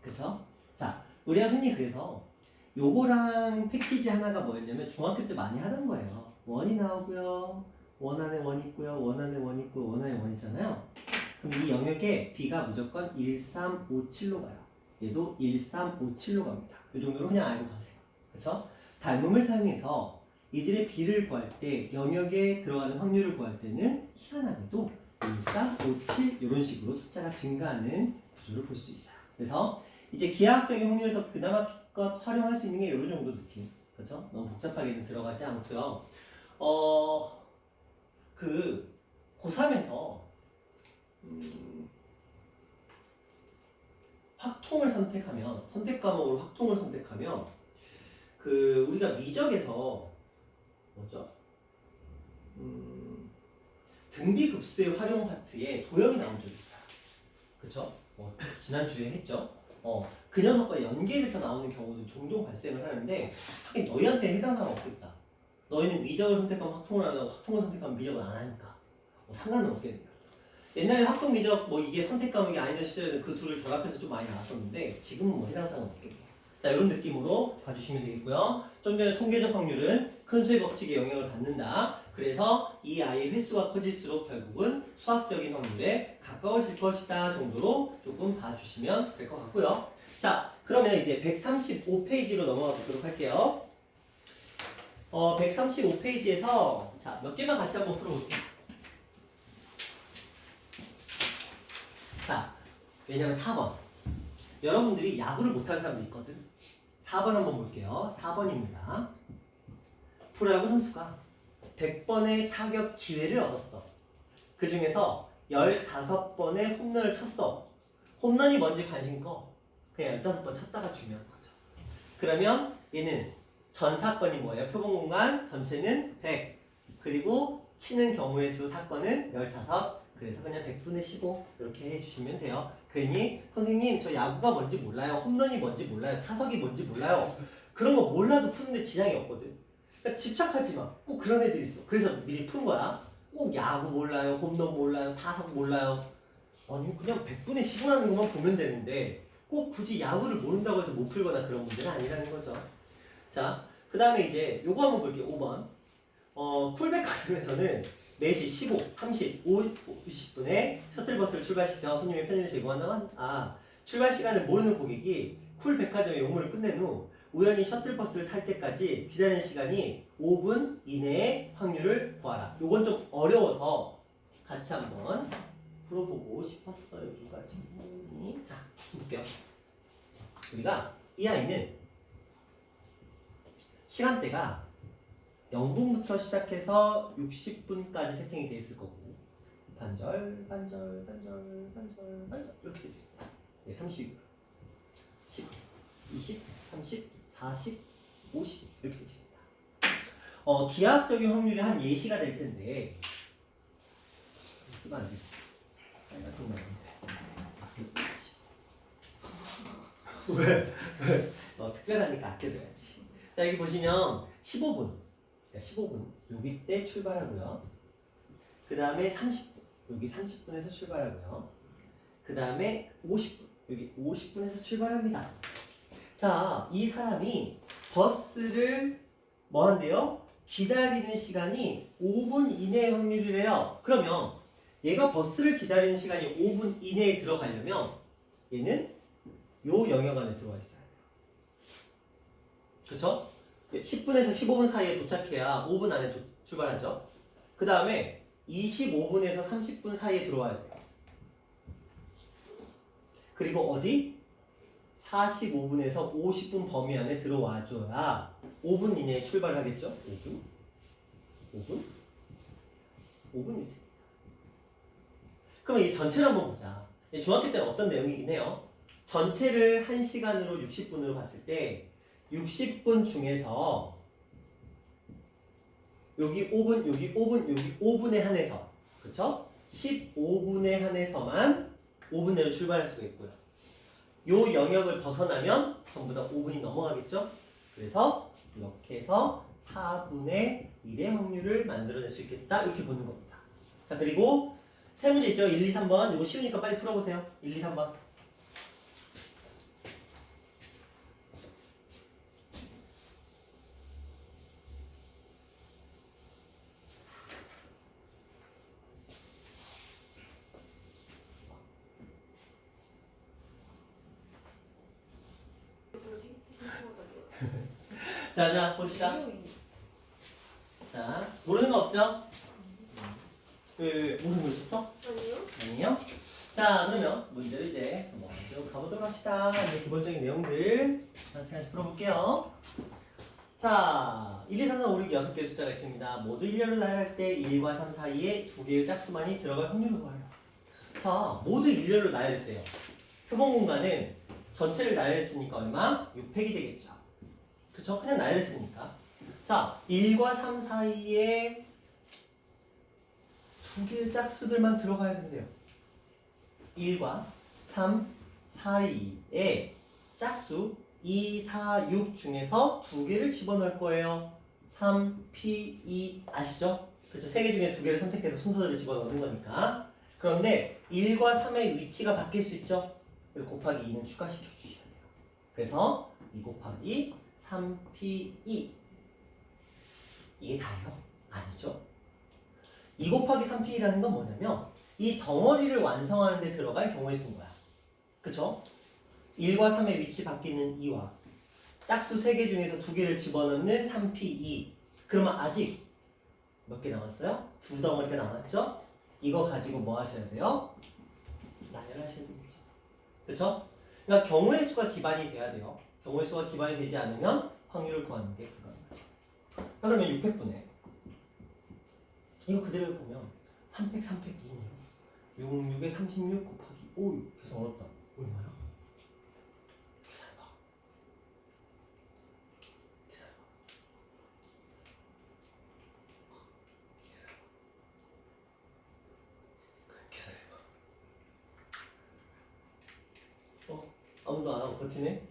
그죠? 자, 우리가 흔히 그래서 요거랑 패키지 하나가 뭐였냐면 중학교 때 많이 하던 거예요. 원이 나오고요. 원 안에 원 있고요. 원 안에 원 있고 원 안에 원 있잖아요. 그럼 이 영역에 B가 무조건 1, 3, 5, 7로 가요. 얘도 1, 3, 5, 7로 갑니다. 이 정도로 그냥 알고 가세요. 그렇죠? 닮음을 사용해서 이들의 B를 구할 때 영역에 들어가는 확률을 구할 때는 희한하게도 1, 3, 5, 7 이런 식으로 숫자가 증가하는 구조를 볼 수 있어요. 그래서 이제 기하학적인 확률에서 그나마 것 활용할 수 있는 게 이런 정도 느낌. 그렇죠? 너무 복잡하게는 들어가지 않고요. 고3에서 확통을 선택하면 선택 과목으로 확통을 선택하면 우리가 미적에서 뭐죠? 등비급수의 활용 파트에 도형이 나온 적이 있어요. 그쵸? 지난주에 했죠? 그 녀석과 연계돼서 나오는 경우도 종종 발생을 하는데 하긴 너희한테 해당 사항 없겠다. 너희는 미적을 선택하면 확통을 안 하고 확통을 선택하면 미적을 안 하니까 상관은 없겠네요. 옛날에 확통 미적 이게 선택 과목이 아니던 시절에는 그 둘을 결합해서 좀 많이 나왔었는데 지금은 해당 사항은 없겠네요. 자, 이런 느낌으로 봐주시면 되겠고요. 좀 전에 통계적 확률은 큰 수의 법칙의 영향을 받는다. 그래서 이 아이의 횟수가 커질수록 결국은 수학적인 확률에 가까워질 것이다 정도로 조금 봐주시면 될 것 같고요. 자, 그러면 이제 135페이지로 넘어가 보도록 할게요. 135페이지에서 자, 몇 개만 같이 한번 풀어볼게요. 자, 왜냐면 4번. 여러분들이 야구를 못하는 사람도 있거든. 4번 한번 볼게요. 4번입니다. 프로야구 선수가 100번의 타격 기회를 얻었어. 그 중에서 15번의 홈런을 쳤어. 홈런이 뭔지 관심 꺼. 그냥 15번 쳤다가 중요한 거죠. 그러면 얘는 전 사건이 뭐예요? 표본 공간 전체는 100. 그리고 치는 경우의 수 사건은 15. 그래서 그냥 100분의 15 이렇게 해주시면 돼요. 괜히 선생님 저 야구가 뭔지 몰라요. 홈런이 뭔지 몰라요. 타석이 뭔지 몰라요. 그런 거 몰라도 푸는데 지장이 없거든. 그러니까 집착하지 마. 꼭 그런 애들이 있어. 그래서 미리 푼 거야. 꼭 야구 몰라요. 홈런 몰라요. 타석 몰라요. 아니 그냥 100분의 15라는 것만 보면 되는데 꼭 굳이 야구를 모른다고 해서 못 풀거나 그런 문제는 아니라는 거죠. 자, 그 다음에 이제 요거 한번 볼게요. 5번. 쿨백 가정에서는 4시 15, 30, 50분에 셔틀버스를 출발시켜 손님의 편의를 제공한다고 출발 시간을 모르는 고객이 쿨 백화점의 용무를 끝낸 후 우연히 셔틀버스를 탈 때까지 기다리는 시간이 5분 이내의 확률을 구하라. 요건 좀 어려워서 같이 한번 풀어보고 싶었어요. 여기까지. 자, 볼게요. 우리가 이 아이는 시간대가 0분부터 시작해서 60분까지 세팅이 되어 있을 거고 반절 이렇게 되어 있습니다. 네, 30, 10, 20, 30, 40, 50 이렇게 되어 있습니다. 기하학적인 확률이 한 예시가 될 텐데 쓰면 안 되지. 빨간 통만 왜? 특별하니까 아껴둬야지. 자, 여기 보시면 15분. 15분 여기 때 출발하고요. 그 다음에 30분 여기 30분에서 출발하고요. 그 다음에 50분 여기 50분에서 출발합니다. 자, 이 사람이 버스를 뭐 한대요? 기다리는 시간이 5분 이내의 확률이래요. 그러면 얘가 버스를 기다리는 시간이 5분 이내에 들어가려면 얘는 요 영역 안에 들어와 있어야 돼요. 그쵸? 10분에서 15분 사이에 도착해야 5분 안에 출발하죠. 그 다음에 25분에서 30분 사이에 들어와야 돼요. 그리고 어디? 45분에서 50분 범위 안에 들어와줘야 5분 이내에 출발하겠죠? 5분? 5분? 5분이지. 그럼 이 전체를 한번 보자. 중학교 때는 어떤 내용이긴 해요. 전체를 1시간으로 60분으로 봤을 때 60분 중에서 여기 5분, 여기 5분, 여기 5분에 한해서 그쵸? 15분에 한해서만 5분 내로 출발할 수가 있고요. 요 영역을 벗어나면 전부 다 5분이 넘어가겠죠? 그래서 이렇게 해서 4분의 1의 확률을 만들어낼 수 있겠다 이렇게 보는 겁니다. 자, 그리고 세 문제 있죠? 1, 2, 3번. 이거 쉬우니까 빨리 풀어보세요. 1, 2, 3번. 자, 봅시다. 자, 모르는 거 없죠? 모르는 거 있었어? 아니요. 아니요? 자, 그러면 문제를 이제 한번 쭉 가보도록 합시다. 이제 기본적인 내용들 하나씩 하나씩 풀어볼게요. 자, 1, 2, 3, 4, 5, 6, 6개의 숫자가 있습니다. 모두 일렬로 나열할 때 1과 3 사이에 2개의 짝수만이 들어갈 확률을 구하래요. 자, 모두 일렬로 나열했대요. 표본 공간은 전체를 나열했으니까 얼마? 6팩이 되겠죠. 그쵸? 그냥 나열했으니까. 자, 1과 3 사이에 2개의 짝수들만 들어가야 된대요. 1과 3 사이에 짝수 2, 4, 6 중에서 2개를 집어넣을 거예요. 3, P, 2 아시죠? 그렇죠? 3개 중에 2개를 선택해서 순서대로 집어넣는 거니까. 그런데 1과 3의 위치가 바뀔 수 있죠? 그래서 곱하기 2는 추가시켜 주셔야 돼요. 그래서 2 곱하기 3P2 이게 다예요? 아니죠? 2 곱하기 3P라는 건 뭐냐면 이 덩어리를 완성하는 데 들어갈 경우의 수인 거야. 그쵸? 1과 3의 위치 바뀌는 2와 짝수 3개 중에서 2개를 집어넣는 3P2 그러면 아직 몇 개 남았어요? 2덩어리가 남았죠? 이거 가지고 뭐 하셔야 돼요? 나열하셔야 되겠죠. 그쵸? 그러니까 경우의 수가 기반이 돼야 돼요. 경우의 수가 기반이 되지 않으면 확률을 구하는 게 불가능하죠. 그러면 600분의 이거 그대로 보면 300, 302네요. 6, 6에 36 곱하기 5, 계산 어렵다. 얼마야? 계산해봐. 계산해봐. 아무도 안 하고 버티네?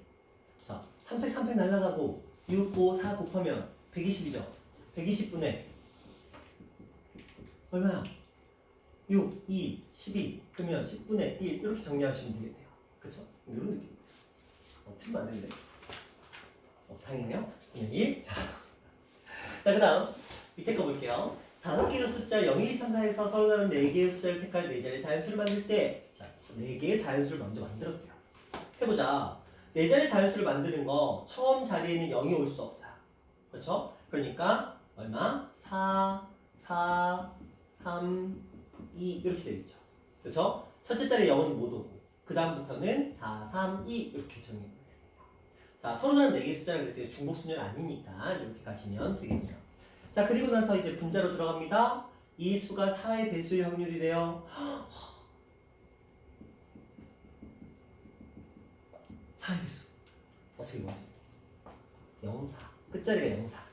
자, 300, 300 날라가고 6, 5, 4 곱하면 120이죠? 120분의 얼마야? 6, 2, 12 그러면 10분의 1 이렇게 정리하시면 되겠네요. 그쵸? 이런 느낌. 틀리면 안 되는데. 다행이네요. 1. 자, 그 다음 밑에 거 볼게요. 5개의 숫자 0, 1, 2, 3, 4에서 서로 다른 4개의 숫자를 택할 4자리의 자연수를 만들 때 자, 4개의 자연수를 먼저 만들었대요. 해보자. 4자리 자연수를 만드는 거 처음 자리에는 0이 올 수 없어요. 그렇죠? 그러니까 얼마? 4, 4, 3, 2 이렇게 되겠죠. 그렇죠? 첫째 자리에 0은 못 오고 그 다음부터는 4, 3, 2 이렇게 정리해요. 자, 서로 다른 4개의 숫자를 그래서 중복순열 아니니까 이렇게 가시면 되겠네요. 자, 그리고 나서 이제 분자로 들어갑니다. 이 수가 4의 배수일 확률이래요. 4의 배수. 어떻게 보지? 0, 4. 끝자리가 0, 4.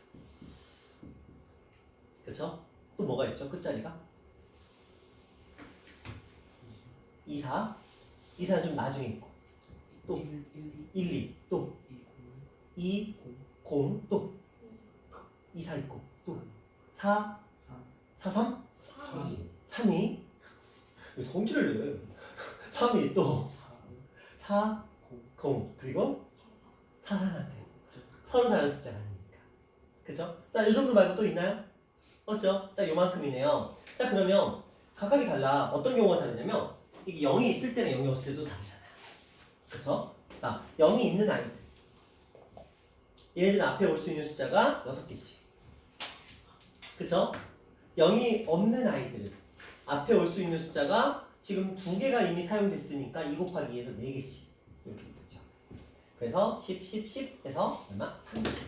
그쵸? 또 뭐가 있죠? 끝자리가? 2, 4. 2, 4는 좀 나중에 있고. 또 1, 2. 또 2, 0. 또 2, 4 있고. 또 4, 4, 3. 3이 3이. 왜 성질을 내? 3이 또 4, 0 그리고 4, 4한테 서로 다른 숫자가 아니니까. 그죠? 자, 이 정도 말고 또 있나요? 없죠? 딱 요만큼이네요. 자, 그러면 각각이 달라. 어떤 경우가 다르냐면 이게 0이 있을 때랑 0이 없을 때도 다르잖아요. 그쵸? 자, 0이 있는 아이들. 얘네들은 앞에 올 수 있는 숫자가 6개씩. 그쵸? 0이 없는 아이들은 앞에 올 수 있는 숫자가 지금 2개가 이미 사용됐으니까 2 곱하기 2에서 4개씩. 이렇게 되죠. 그래서 10, 10, 10 해서 얼마? 30.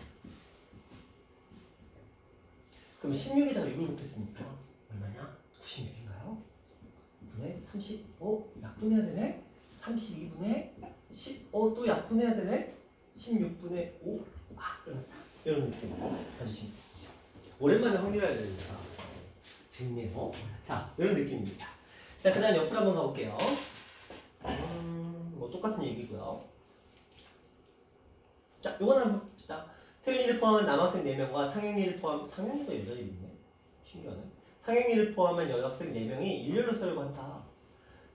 그럼 16에다가 6을 곱했으니까 얼마냐? 96인가요? 9분의 35 약분해야 되네? 32분의 10 또 약분해야 되네? 16분의 5 끝났다. 이런 느낌 가지시면 되죠. 오랜만에 확률 알려드립니다. 재밌네요. 자, 이런 느낌입니다. 자, 그 다음 옆으로 한번 가볼게요. 뭐 똑같은 얘기고요. 자, 요건 한번 봅시다. 태윤이를 포함한 남학생 4명과 상영이를 포함, 상영이가 여자 이름이네. 신기하네. 상영이를 포함한 여학생 4명이 일렬로 서려고 한다.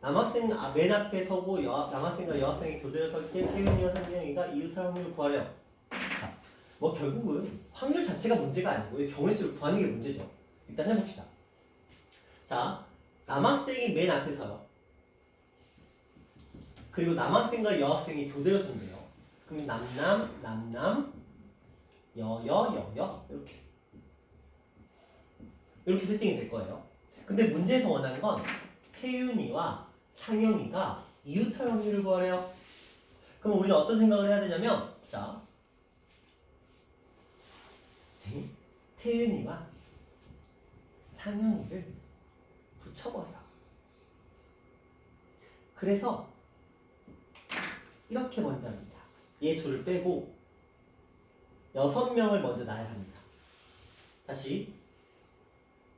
남학생 맨 앞에 서고 남학생과 여학생이 교대로 설 때 태윤이와 상영이가 이웃할 확률을 구하래요. 자, 뭐 결국은 확률 자체가 문제가 아니고 경우의 수를 구하는 게 문제죠. 일단 해봅시다. 자, 남학생이 맨 앞에 서요. 그리고 남학생과 여학생이 교대로 선대요. 그러면 남남, 여여 이렇게 세팅이 될 거예요. 근데 문제에서 원하는 건 태윤이와 상영이가 이웃할 확률을 구하래요. 그럼 우리는 어떤 생각을 해야 되냐면, 자, 태윤이와 상영이를 붙여버려. 그래서 이렇게 먼저 합니다. 얘 둘을 빼고 6명을 먼저 나열합니다. 다시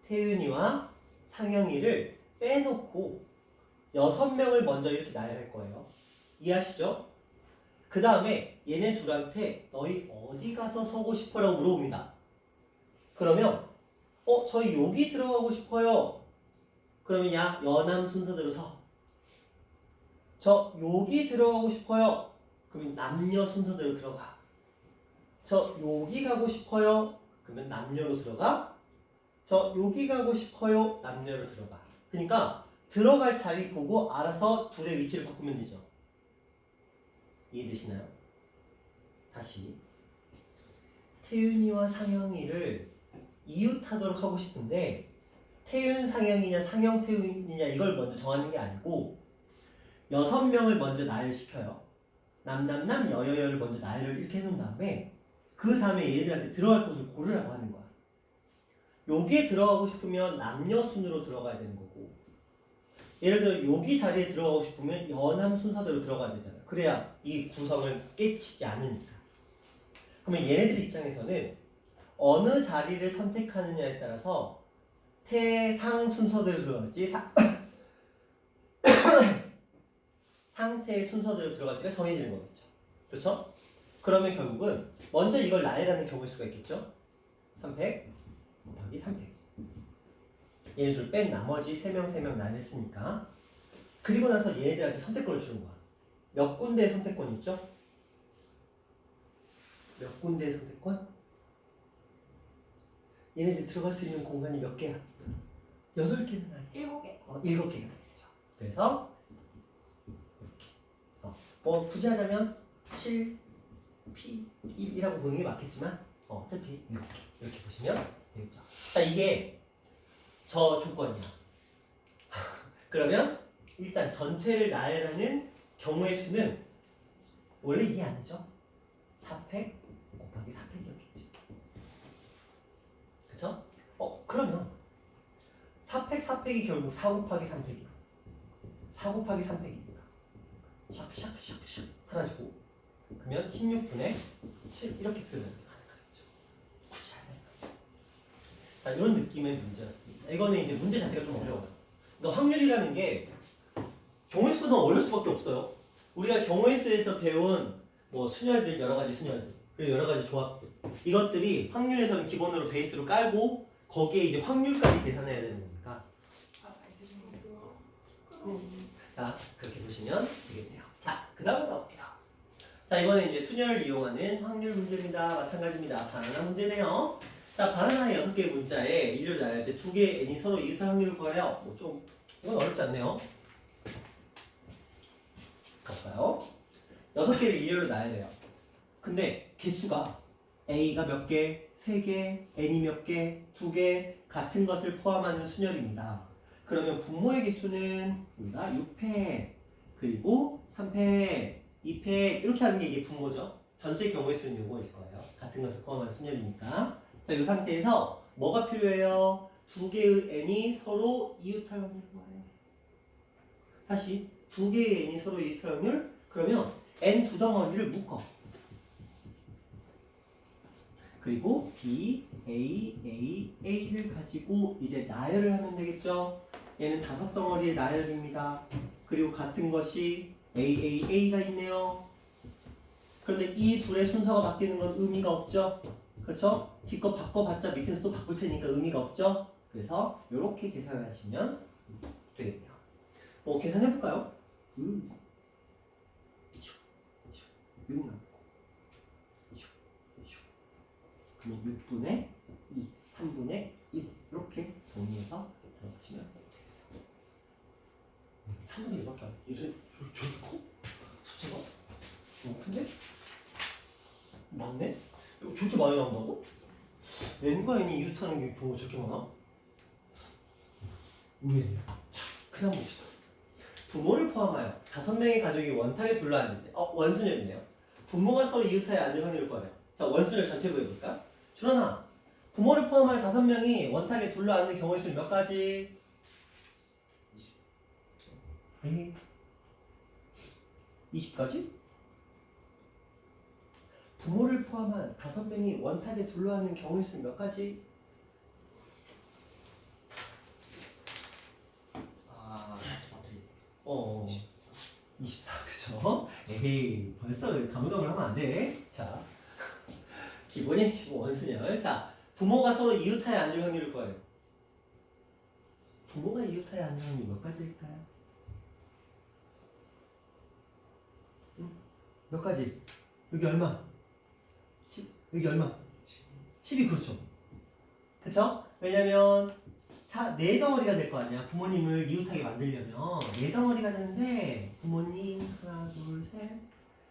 태윤이와 상영이를 빼놓고 6명을 먼저 이렇게 나열할 거예요. 이해하시죠? 그 다음에 얘네 둘한테 너희 어디 가서 서고 싶어라고 물어봅니다. 그러면 저희 여기 들어가고 싶어요. 그러면 야 여남 순서대로 서. 저 여기 들어가고 싶어요. 그러면 남녀 순서대로 들어가. 저 여기 가고 싶어요. 그러면 남녀로 들어가. 저 여기 가고 싶어요. 남녀로 들어가. 그러니까 들어갈 자리 보고 알아서 둘의 위치를 바꾸면 되죠. 이해되시나요? 다시 태윤이와 상영이를 이웃하도록 하고 싶은데 태윤 상영이냐 상영 태윤이냐 이걸 먼저 정하는 게 아니고 6명을 먼저 나열시켜요. 남남남 여여여를 먼저 나열을 이렇게 해놓은 다음에 그 다음에 얘들한테 들어갈 곳을 고르라고 하는 거야. 여기에 들어가고 싶으면 남녀 순으로 들어가야 되는 거고 예를 들어 여기 자리에 들어가고 싶으면 여남 순서대로 들어가야 되잖아. 그래야 이 구성을 깨치지 않으니까. 그러면 얘네들 입장에서는 어느 자리를 선택하느냐에 따라서 태상 순서대로 들어갈지 상태의 순서대로 들어갈지가 정해지는 거겠죠. 그렇죠? 그러면 결국은 먼저 이걸 나열하는 경우일 수가 있겠죠. 3팩 곱하기 3팩 얘네 둘 뺀 나머지 3명 나열했으니까 그리고 나서 얘네들한테 선택권을 주는 거야. 몇 군데의 선택권이 있죠? 몇 군데의 선택권? 얘네들 들어갈 수 있는 공간이 몇 개야? 8개는 아니야. 7개. 7개가 되겠죠. 그래서 이렇게 뭐 굳이 하자면 7, P, 1이라고 보는 게 맞겠지만 어차피 이렇게 보시면 되겠죠. 자, 이게 저 조건이야. 그러면 일단 전체를 나열하는 경우의 수는 원래 이게 아니죠. 4팩 곱하기 4팩이었겠지. 그쵸? 그러면 4팩 4팩이 결국 4 곱하기 3팩이야. 4 곱하기 3팩이니까 샥샥샥샥 사라지고 그러면 16분의 7 이렇게 표현하는 게 가능하겠죠. 굳이 하자면. 자, 이런 느낌의 문제였습니다. 이거는 이제 문제 자체가 좀 어려워요. 그러니까 확률이라는 게 경우의 수보다 어려울 수밖에 없어요. 우리가 경우의 수에서 배운 뭐 순열들 여러 가지 순열들 그리고 여러 가지 조합들 이것들이 확률에서는 기본으로 베이스로 깔고 거기에 이제 확률까지 계산해야 되는 거니까. 자, 그렇게 보시면 되겠네요. 자. 그 다음으로 가볼게요. 자, 이번에 이제 순열을 이용하는 확률 문제입니다. 마찬가지입니다. 바나나 문제네요. 자, 바나나의 6개의 문자에 일렬을 나열할 때 2개의 n이 서로 이웃할 확률을 구하래요. 뭐 좀 이건 어렵지 않네요. 가볼까요? 6개를 일렬로 나열해요. 근데 개수가 a가 몇 개, 3개, n이 몇 개, 2개 같은 것을 포함하는 순열입니다. 그러면 분모의 개수는 우리가 6패, 그리고 3패, 2패 이렇게 하는 게 이게 분모죠. 전체 경우의 수는 요거일 거예요. 같은 것을 포함하는 순열이니까. 자, 이 상태에서 뭐가 필요해요? 2개의 n이 서로 이웃할 확률을 구하래요. 다시 2개의 n이 서로 이웃할 확률? 그러면 n 두 덩어리를 묶어. 그리고 B, A, A, A를 가지고 이제 나열을 하면 되겠죠. 얘는 5덩어리의 나열입니다. 그리고 같은 것이 A, A, A가 있네요. 그런데 이 둘의 순서가 바뀌는 건 의미가 없죠. 그렇죠? 기껏 바꿔봤자 밑에서 또 바꿀 테니까 의미가 없죠. 그래서 이렇게 계산하시면 되겠네요. 뭐 계산해볼까요? 6 그러면 6분의 2, 3분의 1 이렇게 정리해서 들어가시면 돼요. 3분의 1밖에 안 돼. 이게 저렇게 커? 숫자가? 너무 큰데? 맞네? 이거 저렇게 많이 나온다고? n과 n이 이웃하는 게 경우가 저렇게 많아? 의외네요. 자, 그다음 봅시다. 부모를 포함하여 5명의 가족이 원탁에 둘러앉을 때 원순열이네요. 부모가 서로 이웃하여 앉을 확률을 구하래요. 자, 원순열 전체 보여볼까? 준원아, 부모를 포함하여 5명이 원탁에 둘러앉는 경우의 수는 몇 가지? 20가지? 부모를 포함한 5명이 원탁에 둘러앉는 경우의 수는 몇 가지? 아 24, 그죠? 에이, 벌써 가물가물 하면 안 돼. 자, 기본이 원순열. 자, 부모가 서로 이웃하여 앉을 확률을 구하래요. 부모가 이웃하여 앉을 확률이 몇 가지일까요? 몇 가지? 여기 얼마? 10, 여기 얼마? 10이 그렇죠. 그쵸? 왜냐면 4덩어리가 될 거 아니야. 부모님을 이웃하게 만들려면 4덩어리가 되는데 부모님 하나 둘 셋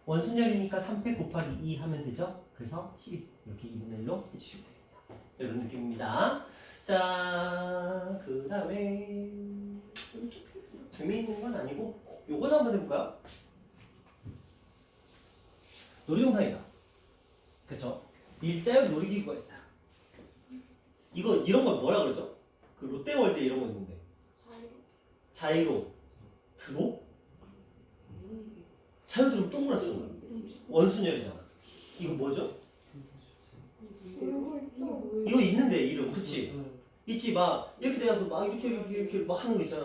원순열이니까 3패 곱하기 2 하면 되죠. 그래서 12 이렇게 2분의 1로 해주시면 됩니다. 이런 느낌입니다. 자, 그 다음에 재미있는 건 아니고 요거도 한번 해볼까요? 놀이동산이다. 그쵸? 일자형 놀이기구가 있어요. 이런 건 뭐라 그러죠? 그 롯데월드 이런 거 있는데 자이로 드롭? 자이로 드롭 동그랗죠? 원순열이잖아. 이거 뭐죠? 이거 있는데 이름 그치? 있지 막 이렇게 돼서 막 이렇게 막 하는 거 있잖아.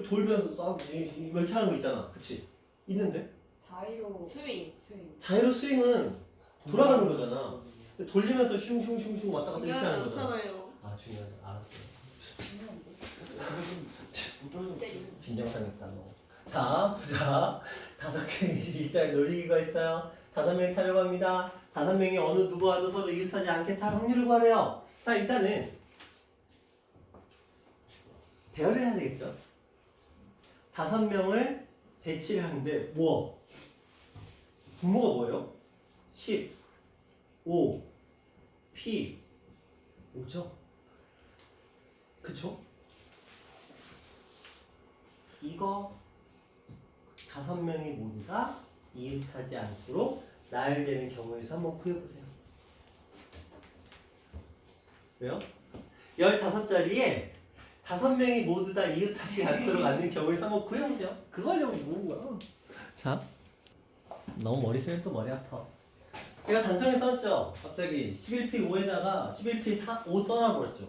돌면서 싹 이렇게 하는 거 있잖아. 그치? 있는데? 자이로 스윙. 자이로 스윙은 돌아가는 거잖아. 돌리면서 슝슝슝슝 왔다 갔다 이렇게 하는 중요하지 거잖아. 않잖아요. 아 중요하다. 알았어요. 네. 빈정상했다 너. 자 보자. 5개의 일자리 놀이기가 있어요. 5명이 타려고 합니다. 5명이 어느 누구와도 서로 이웃하지 않게 탈 확률을 구하래요. 자 일단은 배열을 해야 되겠죠. 5명을 배치를 하는데 뭐? 분모가 뭐예요? 10, 5, P, 5죠? 그쵸? 이거 5명이 모두가 이웃하지 않도록 나열되는 경우의 수 한번 구해보세요. 왜요? 15자리에 5명이 모두 다 이웃하지 않도록 앉는 경우의 수 한번 구해보세요. 그거 하려고 모은 거야. 자, 너무 머리 쓰면 또 머리 아파. 제가 단성에 써놨죠? 갑자기 11P 5에다가 11P 5 써놔버렸죠?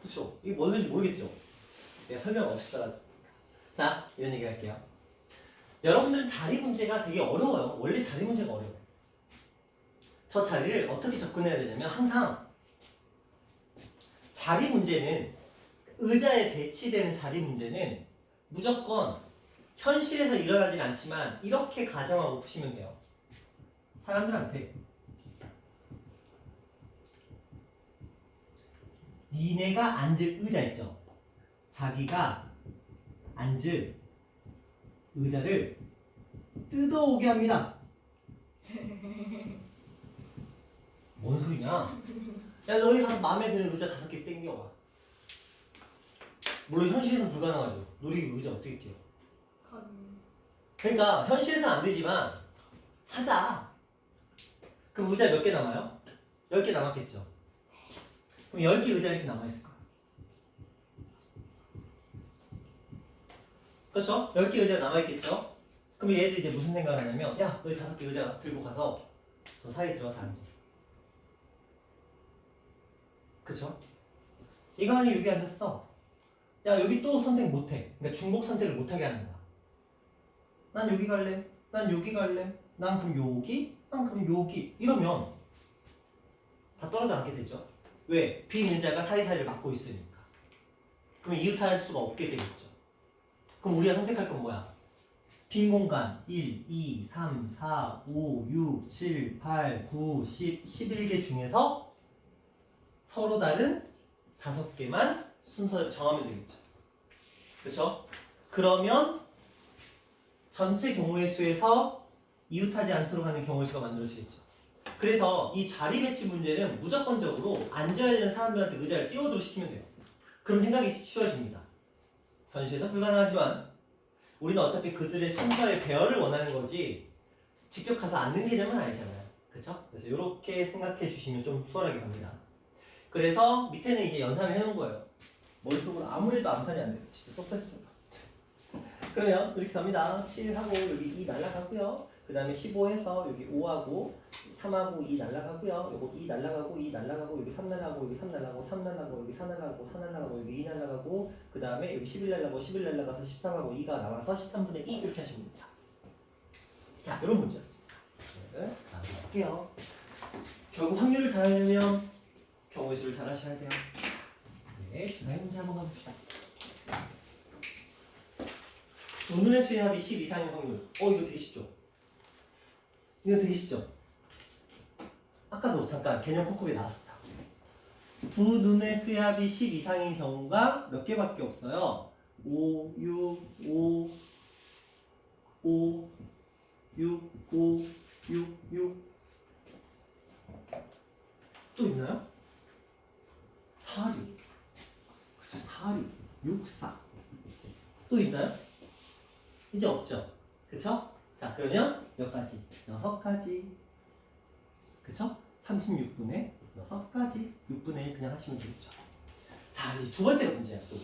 그쵸? 이게 뭔 소리인지 모르겠죠? 내가 설명 없이 써놨으니까. 자, 이런 얘기 할게요. 여러분들은 자리 문제가 되게 어려워요. 원래 자리 문제가 어려워요. 저 자리를 어떻게 접근해야 되냐면 항상 자리 문제는 의자에 배치되는 자리 문제는 무조건 현실에서 일어나진 않지만 이렇게 가정하고 푸시면 돼요. 사람들한테 니네가 앉을 의자 있죠. 자기가 앉을 의자를 뜯어오게 합니다. 뭔 소리냐? 야 너희 가서 마음에 드는 의자 5개 땡겨와. 물론 현실에서는 불가능하죠. 놀이기구 의자 어떻게 띄워? 그러니까 현실에서는 안 되지만 하자. 그럼 의자 몇 개 남아요? 10개 남았겠죠. 그럼 10개 의자 이렇게 남아있을 거야. 그렇죠? 10개 의자 남아있겠죠? 그럼 얘들 이제 무슨 생각을 하냐면 야 너희 5개 의자 들고 가서 저 사이에 들어가서 앉아. 그쵸? 이거 만약에 여기 앉았어. 야 여기 또 선택 못해. 그러니까 중복 선택을 못하게 하는 거야. 난 여기 갈래. 난 여기 갈래. 난 그럼 여기. 난 그럼 여기. 이러면 다 떨어져 앉게 되죠. 왜? 빈 의자가 사이사이를 막고 있으니까. 그럼 이웃할 수가 없게 되겠죠. 그럼 우리가 선택할 건 뭐야? 빈 공간 1, 2, 3, 4, 5, 6, 7, 8, 9, 10, 11개 중에서 서로 다른 5개만 순서 정하면 되겠죠. 그렇죠? 그러면 전체 경우의 수에서 이웃하지 않도록 하는 경우의 수가 만들어지겠죠. 그래서 이 자리 배치 문제는 무조건적으로 앉아야 되는 사람들한테 의자를 띄워도록 시키면 돼요. 그럼 생각이 쉬워집니다. 현실에서 불가능하지만 우리는 어차피 그들의 순서의 배열을 원하는 거지 직접 가서 앉는 개념은 아니잖아요. 그렇죠? 그래서 이렇게 생각해 주시면 좀 수월하게 갑니다. 그래서 밑에는 이제 연산을 해놓은 거예요. 머릿속으로 아무래도 암산이 안 돼서 직접 썼어요. 그러면 이렇게 갑니다. 7하고 여기 2 날라가고요. 그 다음에 15해서 여기 5하고 3하고 2 날라가고요. 요거 2 날라가고 2 날라가고 여기 3 날라가고 여기 3 날라가고 3 날라가고 여기 4 날라가고 4 날라가고 여기 2 날라가고 그 다음에 여기 11 날라가고 11 날라가서 13하고 2가 나와서 13분의 2 이렇게 하시면 됩니다. 자, 이런 문제였습니다. 네, 다음 볼게요. 결국 확률을 잘하려면 경우의 수를 잘 하셔야 돼요. 네, 주사위 문제 한번 가봅시다. 두 눈의 수의 합이 10 이상의 확률. 이거 되게 쉽죠? 이거 되게 쉽죠? 아까도 잠깐 개념 콕콕에 나왔었다. 두 눈의 수의 합이 10 이상인 경우가 몇 개밖에 없어요. 5, 6, 5, 5, 6, 5, 6, 6. 또 있나요? 4, 6. 그쵸, 4, 6, 6, 4. 또 있나요? 이제 없죠. 그쵸? 자, 그러면 몇 가지? 6가지. 그쵸? 36분의 6가지. 6분의 1 그냥 하시면 되겠죠. 자, 이제 두 번째 문제야, 또.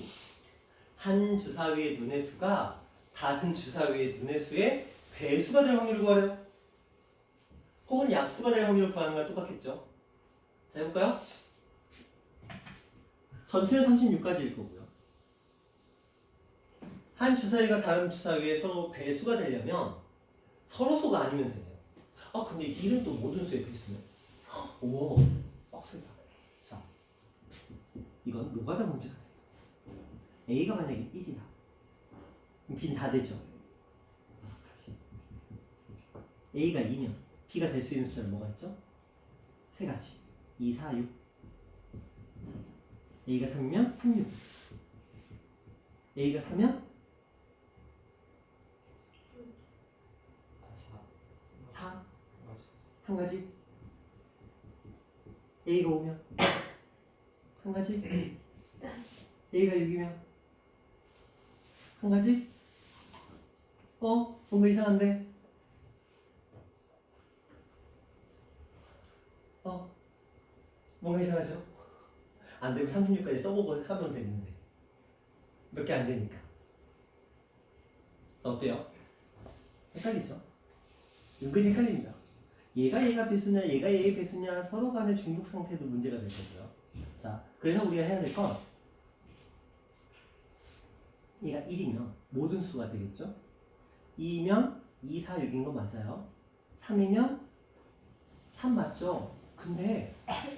한 주사위의 눈의 수가 다른 주사위의 눈의 수의 배수가 될 확률을 구하래요. 혹은 약수가 될 확률을 구하는 거랑 똑같겠죠. 자, 해볼까요? 전체는 36가지일 거고요. 한 주사위가 다른 주사위에 서로 배수가 되려면 서로소가 아니면 되네요. 근데 1은 또 모든 수의 배수네. 오, 빡세다. 자, 이건 노가다 문제가 돼요. A가 만약에 1이야. 그럼 B는 다 되죠. 6가지. A가 2면 B가 될 수 있는 숫자는 뭐가 있죠? 3가지. 2, 4, 6. A가 3이면 3, 6. A가 4면 4. 한 가지. A가 5면 한 가지. A가 6이면 한 가지. 뭔가 이상한데. 뭔가 이상하죠? 안 되면 36까지 써보고 하면 되는데 몇 개 안 되니까. 어때요? 헷갈리죠? 은근히 헷갈립니다. 얘가 배수냐 얘가 얘의 배수냐 서로 간의 중복 상태도 문제가 될 거고요. 자, 그래서 우리가 해야 될 건 얘가 1이면 모든 수가 되겠죠? 2면 2, 4, 6인 거 맞아요. 3이면 3 맞죠? 근데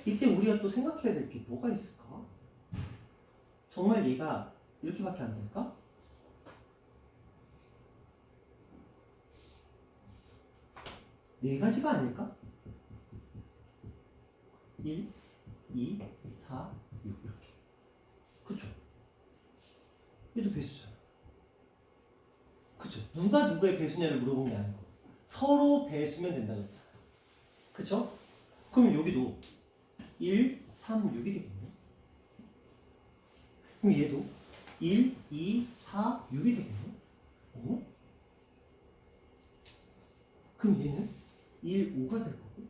이때 우리가 또 생각해야 될 게 뭐가 있을까? 정말 얘가 이렇게밖에 안 될까? 네 가지가 아닐까? 1, 2, 4, 6 이렇게. 그쵸? 얘도 배수잖아. 그쵸? 누가 누구의 배수냐를 물어본 게 아니고 서로 배수면 된다고 했잖아. 그쵸? 그럼 여기도 1, 3, 6이 되겠네. 그럼 얘도 1, 2, 4, 6이 되겠네. 어? 그럼 얘는 1, 5가 될 거고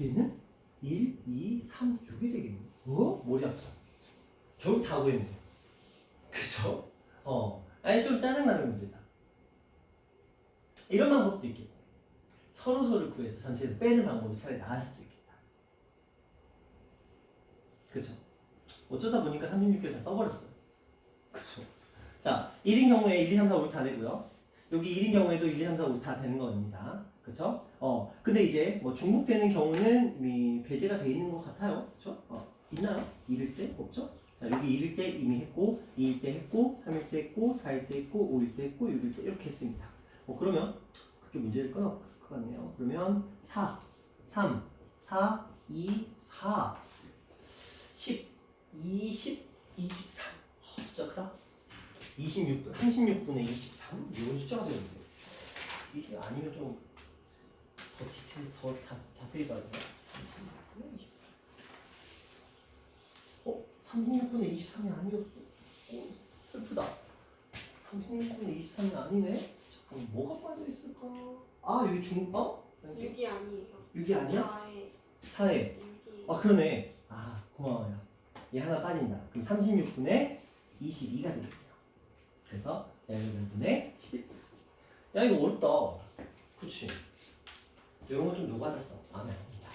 얘는 1, 2, 3, 6이 되겠네. 어? 머리 아파. 결국 다 구했네. 그죠? 아니 좀 짜증나는 문제다. 이런 방법도 있겠네. 서로서를 구해서 전체에서 빼는 방법이 차라리 나을 수도 있겠다. 그죠? 어쩌다 보니까 36개를 다 써버렸어요. 그죠? 자, 1인 경우에 1, 2, 3, 4, 5 다 되고요. 여기 1인 경우에도 1, 2, 3, 4, 5 다 되는 겁니다. 그쵸? 근데 이제 뭐 중복되는 경우는 이미 배제가 돼 있는 것 같아요. 그쵸? 있나요? 1일 때? 없죠? 자, 여기 1일 때 이미 했고, 2일 때 했고, 3일 때 했고, 4일 때 했고, 5일 때 했고, 6일 때 이렇게 했습니다. 그러면 그렇게 문제될 건 없을 것 같네요. 그러면 4, 3, 4, 2, 4, 10, 20, 23. 숫자 크다? 26분, 36분의 23? 이런 숫자가 되는데 이게 아니면 좀 더 디테일, 더 자세히 봐야 되나? 36분의 23. 36분의 23이 아니었어. 슬프다. 36분의 23이 아니네? 잠깐 뭐가 빠져있을까? 여기 중법? 6이 아니에요. 6이 아니야? 4에 4에. 6이. 그러네. 고마워요. 얘 하나 빠진다. 그럼 36분의 22가 되겠네요. 그래서 11분의 11. 야, 이거 어렵다. 그치? 이런 거 좀 녹아졌어. 마음에 안 듭니다.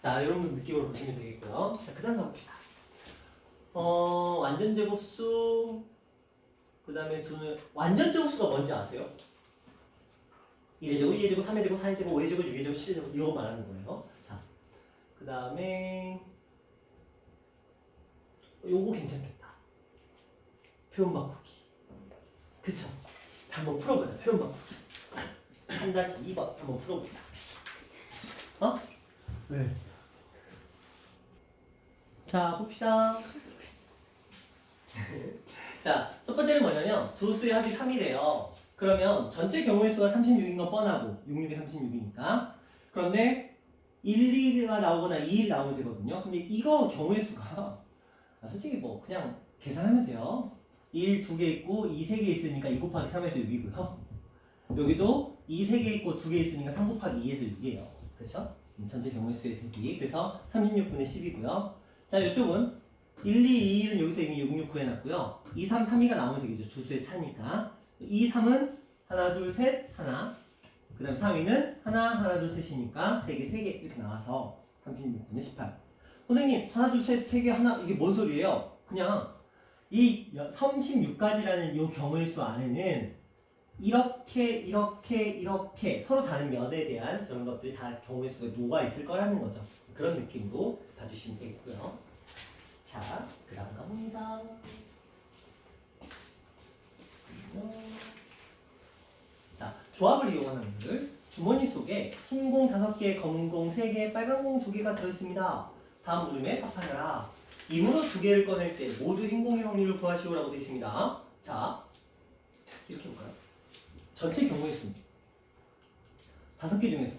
자, 이런 느낌으로 보시면 되겠고요. 자, 그 다음 가봅시다. 완전 제곱수. 그 다음에 완전 제곱수가 뭔지 아세요? 1의 제곱, 2의 제곱, 3의 제곱, 4의 제곱, 5의 제곱, 6의 제곱, 7의 제곱 이거 말하는 거예요. 자, 그 다음에 요거 괜찮겠다. 표현 바꾸기. 그쵸? 자, 한번 풀어보자. 표현 바꾸기. 1-2번 한번 풀어보자. 네. 자, 봅시다. 자, 첫 번째는 뭐냐면 두 수의 합이 3이래요. 그러면 전체 경우의 수가 36인 건 뻔하고 66이 36이니까. 그런데 1, 2가 나오거나 2, 1 나오면 되거든요. 근데 이거 경우의 수가 솔직히 뭐 그냥 계산하면 돼요. 1 2개 있고 2 3개 있으니까 2 곱하기 3에서 6이고요. 여기도 2 3개 있고 2개 있으니까 3 곱하기 2에서 6이에요. 그렇죠? 전체 경우의 수의 대비. 그래서 36분의 10이고요. 자, 이쪽은 1, 2, 2, 1은 여기서 이미 6, 6 구해놨고요. 2, 3, 3, 2가 나오면 되겠죠. 두 수의 차니까. 2, 3은 하나, 둘, 셋, 하나. 그 다음 3위는 하나, 둘, 셋이니까 3개, 3개 이렇게 나와서 36분의 18. 선생님, 하나, 둘, 셋, 3개, 하나, 이게 뭔 소리예요? 그냥 이 36가지라는 이 경우의 수 안에는 이렇게 서로 다른 몇에 대한 그런 것들이 다 경우의 수가 녹아 있을 거라는 거죠. 그런 느낌으로 봐주시면 되겠고요. 자, 그 다음 가봅니다. 자, 조합을 이용하는 문들. 주머니 속에 흰 공 5개, 검은 공 3개, 빨간 공 2개가 들어있습니다. 다음 물음에 답하여라. 이문호 2개를 꺼낼 때 모두 흰 공의 확률을 구하시오라고 되어 있습니다. 자, 이렇게 볼까요? 전체 경우의 수 5개 중에서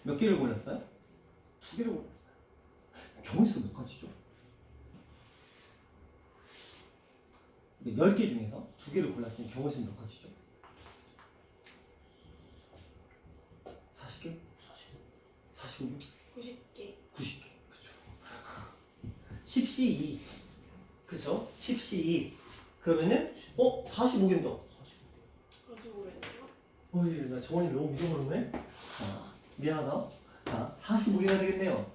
몇 개를 골랐어요? 2개를 골랐어요. 경우의 수가 몇 가지죠? 10개 중에서 2개를 골랐으니 경우의 수는 몇 가지죠? 40개? 45개? 90개. 90개. 그쵸. 10시 2. 그쵸? 10시 2. 그러면은 45개인다. 45개인가? 나 정원이 너무 믿어버렸네. 미안하다. 자, 45개가 되겠네요.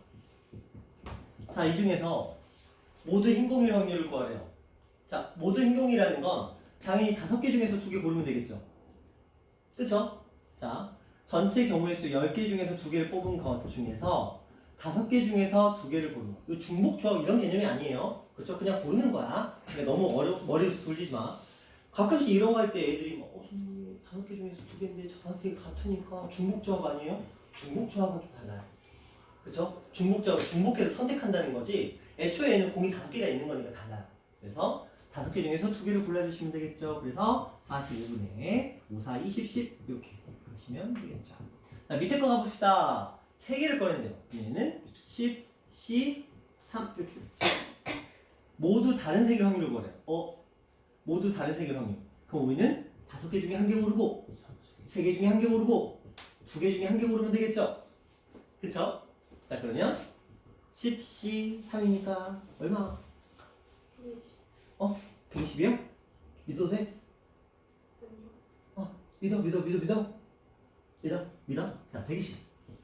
자, 이 중에서 모두 흰공일 확률을 구하래요. 자, 모두 흰공이라는 건 당연히 5개 중에서 2개 고르면 되겠죠. 그쵸? 자, 전체 경우의 수 10개 중에서 2개를 뽑은 것 중에서 5개 중에서 2개를 고르는 거. 이 중복 조합 이런 개념이 아니에요. 그쵸? 그냥 고르는 거야. 그러니까 너무 머리 돌리지 마. 가끔씩 이런 거 할 때 애들이 막, 선생님, 다섯 개 중에서 두 개인데 저 다섯 개 같으니까 중복조합 아니에요? 중복조합은 좀 달라요. 그렇죠? 중복해서 선택한다는 거지. 애초에는 공이 다섯 개가 있는 거니까 달라요. 그래서 다섯 개 중에서 두 개를 골라주시면 되겠죠. 그래서 45분의 5, 4, 20, 10 이렇게 하시면 되겠죠. 자, 밑에 거 가봅시다. 세 개를 꺼냈네요. 얘는 10, C, 3 이렇게 모두 다른 세 개 확률을 구하래요. 모두 다른 세 개 확률. 그럼 우리는 다섯 개 중에 한 개 고르고 세 개 중에 한 개 고르고 두 개 중에 한 개 고르면 되겠죠? 그쵸? 자, 그러면 10C 3이니까 얼마? 120이요? 믿어도 돼? 믿어? 자, 120.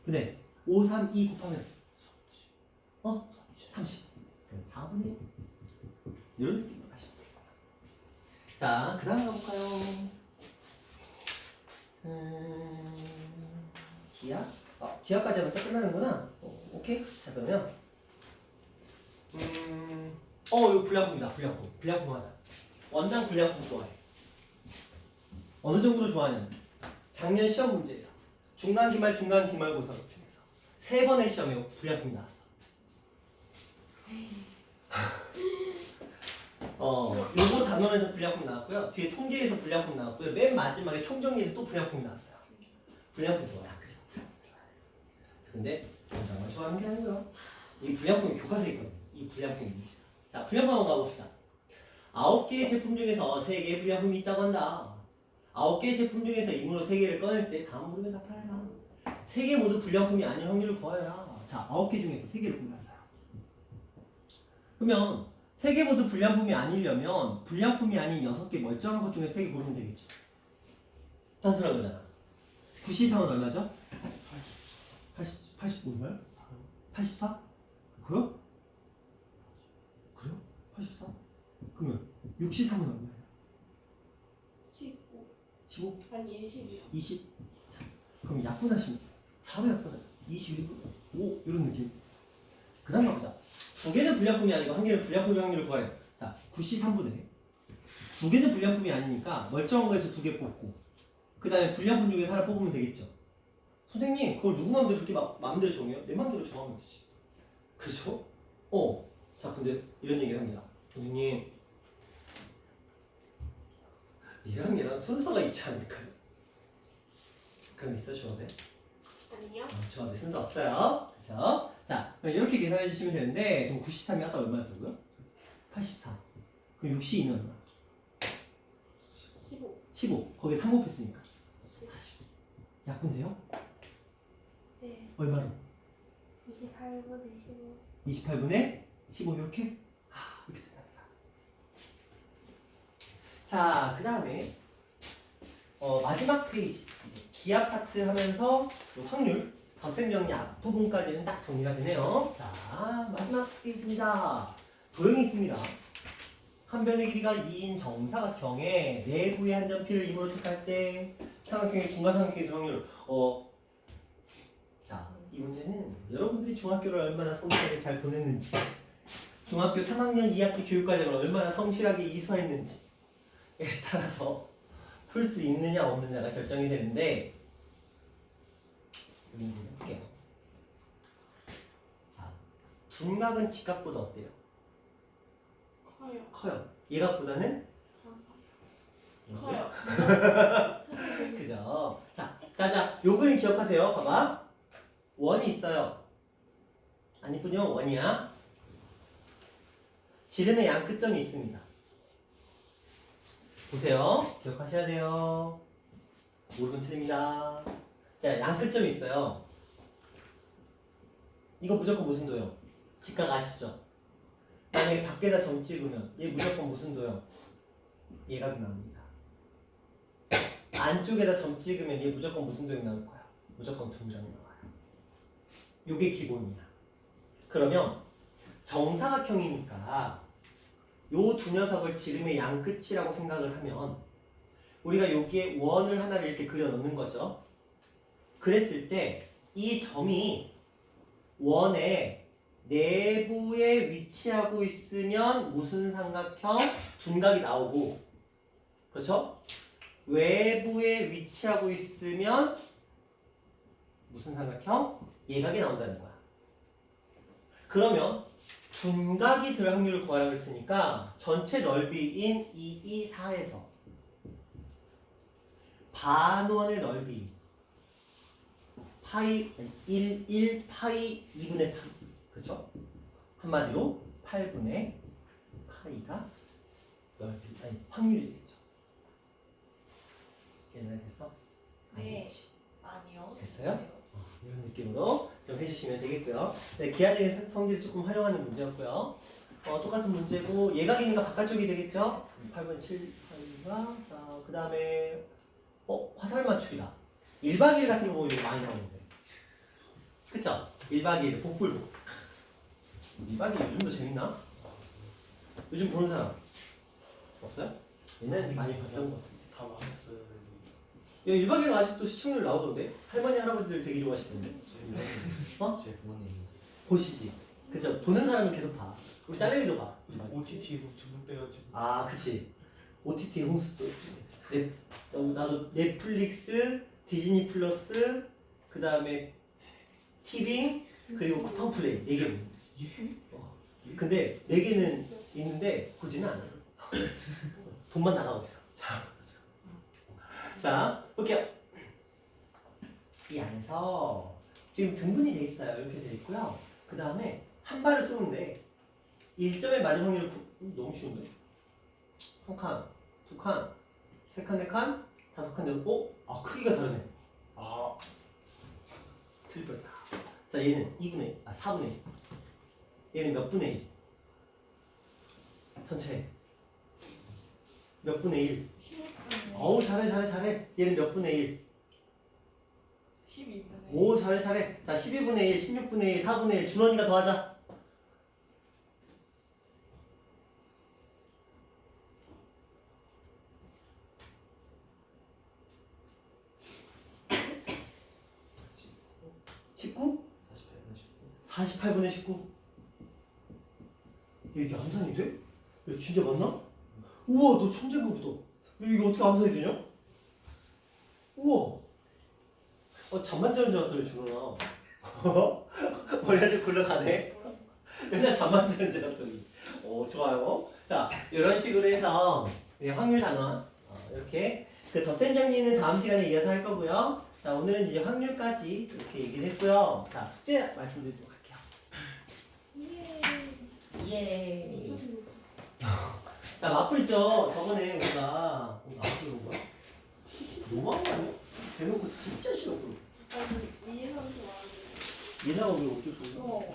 근데 5, 3, 2 곱하면 30. 그럼 4분의 1. 이런 느낌으로 가시면 돼요. 자, 그 다음 가볼까요? 기하? 기하까지 하면 딱 끝나는구나. 오케이. 자, 그러면 이거 불량품이다. 불량품 하자. 원장 불량품 좋아해. 어느 정도로 좋아하냐면 작년 시험 문제에서 중간 기말고사 중에서 세 번의 시험에 불량품이 나왔어. 요거 단원에서 불량품 나왔고요. 뒤에 통계에서 불량품 나왔고요. 맨 마지막에 총정리에서 또 불량품이 나왔어요. 불량품 좋아해. 학교에서 불량품 좋아해. 근데 원장만 좋아하는 게 아니고요. 이 불량품이 교과서에 있거든요. 이 불량품이 문제. 자, 불량품 한번 가봅시다. 9개의 제품 중에서 3개의 불량품이 있다고 한다. 9개의 제품 중에서 임으로 3개를 꺼낼 때 다음 물음에 답하여라. 3개 모두 불량품이 아닌 확률을 구하여라. 자, 9개 중에서 3개를 골랐어요. 그러면 3개 모두 불량품이 아니려면 불량품이 아닌 6개 멀쩡한 것 중에 3개 고르면 되겠죠. 단순한 거잖아. 9C3은 얼마죠? 85 얼마요? 84? 그래요? 84? 그러면 63은 얼마예요? 15? 아니 20이요. 20? 자, 그럼 약분하시면 4로 약분하죠. 21, 5 이런 느낌. 그 다음 가보자. 두 개는 불량품이 아니고 한 개는 불량품의 확률을 구해요. 자, 9C3분의 두 개는 불량품이 아니니까 멀쩡한 거에서 두 개 뽑고 그 다음에 불량품 중에 하나 뽑으면 되겠죠. 선생님 그걸 누구 맘대로 그렇게 마음대로 정해요? 내 맘대로 정하면 되지. 그죠? 자, 근데 이런 얘기를 합니다. 선생님 1학년이랑 순서가 있지 않을까요? 그럼 있어 조합에? 아니요. 조합에 순서 없어요. 그렇죠? 자, 그럼 이렇게 계산해 주시면 되는데 그럼 93이 아까 얼마였다고요? 84. 그럼 62는 얼마? 15. 15. 거기에 3 곱했으니까 40. 약분돼요? 네, 얼마로? 28분의 15. 28분의 15 이렇게? 이렇게 된답니다. 자, 그 다음에 마지막 페이지 이제 기하 파트 하면서 요 확률 덧셈 정리 앞부분까지는 딱 정리가 되네요. 자, 마지막 페이지입니다. 도형이 있습니다. 한 변의 길이가 2인 정사각형의 내부의 한 점피를 임으로 택할 때 삼각형의 중과삼각형의 확률 자, 이 문제는 여러분들이 중학교를 얼마나 성실하게 잘 보냈는지 중학교 3학년 2학기 교육과정을 얼마나 성실하게 이수했는지에 따라서 풀 수 있느냐 없느냐가 결정이 되는데 이 문제 해볼게요. 자, 둔각은 직각보다 어때요? 커요. 얘각보다는? 커요. 그죠? 자, 요 그림 기억하세요. 봐봐. 원이 있어요. 아니군요. 원이야. 지름의 양 끝점이 있습니다. 보세요. 기억하셔야 돼요. 모르면 틀립니다. 자, 양 끝점이 있어요. 이거 무조건 무슨 도형? 직각 아시죠? 만약에 밖에다 점 찍으면 얘 무조건 무슨 도형? 얘각이 나옵니다. 안쪽에다 점 찍으면 얘 무조건 무슨 도형 나올 거야? 무조건 둔점이 나와요. 요게 기본이야. 그러면 정사각형이니까 요 두 녀석을 지름의 양 끝이라고 생각을 하면 우리가 여기에 원을 하나를 이렇게 그려 넣는 거죠. 그랬을 때 이 점이 원의 내부에 위치하고 있으면 무슨 삼각형? 둔각이 나오고, 그렇죠? 외부에 위치하고 있으면 무슨 삼각형? 예각이 나온다는 거야. 그러면 분각이 될 확률을 구하라고 했으니까 전체 넓이인 2, 2, 4에서 반원의 넓이 파이 1, 1 파이 2분의 8 그렇죠? 한마디로 8분의 파이가 넓이 아니 확률이 되죠. 옛날에 됐어? 네. 아니지. 아니요. 됐어요? 이런 느낌으로 좀 해주시면 되겠고요. 네, 기하적인 성질을 조금 활용하는 문제였고요. 똑같은 문제고 예각이니까 바깥쪽이 되겠죠? 8번 7, 8가 자, 그 다음에 화살 맞추기다. 1박 2일 같은 거 보면 많이 나오는데 그쵸? 1박 2일 복불복 1박 2일 요즘도 재밌나? 요즘 보는 사람 없어요? 옛날에 많이 봤던 것 같은데 다 망했어요. 야, 1박 2일 아직도 시청률 나오던데? 할머니 할아버지들 되게 좋아하시던데 어? 제 부모님이 보시지 그쵸? 보는 사람은 계속 봐 우리 딸내미도 봐 OTT로 중독돼가지고. 아 그치 OTT 홍수도 나도 넷플릭스 디즈니 플러스 그 다음에 티빙 그리고 쿠팡플레이 4개 근데 4개는 있는데 보지는 않아요 돈만 나가고 있어 자 볼게요 이 안에서 지금 등분이 돼 있어요 이렇게 돼 있고요 그 다음에 한 발을 쏘는데 1점에 맞을 확률이 너무 쉬운데 한 칸, 두 칸, 세 칸, 네 칸, 다섯 칸, 여섯 아 크기가 다르네 아 틀릴 뻔했다 자 얘는 2분의 4분의 1 얘는 몇 분의 1 전체 몇 분의 1 16분의 어우 잘해 얘는 몇 분의 1 12분의 오 잘해 자 12분의 1, 16분의 1, 4분의 1 준원이가 더하자 (19) 48분의 19 이게 암산이 돼? 야, 진짜 맞나? 우와 너 천재인가 보다 이게 어떻게 암산이 되냐? 우와 잠만 자는 줄 알았더니 준호나 머리가 좀 굴러가네 맨날 잠만 자는 줄 알았더니 좋아요 자 이런 식으로 해서 확률 단원 이렇게 그 덧셈 정리는 다음 시간에 이어서 할 거고요 자 오늘은 이제 확률까지 이렇게 얘기를 했고요 자 숙제 말씀드리도록 할게요 예 진짜 재밌다. 자 마플 있죠 저번에 우리가 마플 온 거야 너무한 거 아니야? 대놓고 진짜 싫어 그거 아니 이해하는 거 많은데. 얘네가 왜 어떻게 보여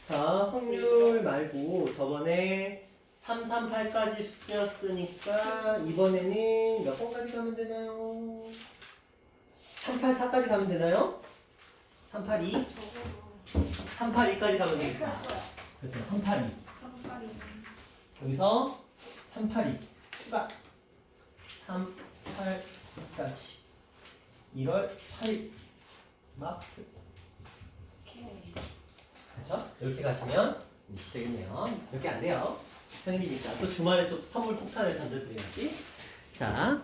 자 확률 말고 저번에 338까지 숙제였으니까 이번에는 몇 번까지 가면 되나요? 384까지 가면 되나요? 382? 저거는 382까지 가면 되겠다 할 거야. 그렇죠 382 한발이. 여기서 382 추가 38까지 1월 8일 마크 오케이. 그렇죠? 이렇게 가시면 되겠네요 이렇게 안 돼요 평일이니까 또 주말에 또 선물 폭탄을 던져드려야지 자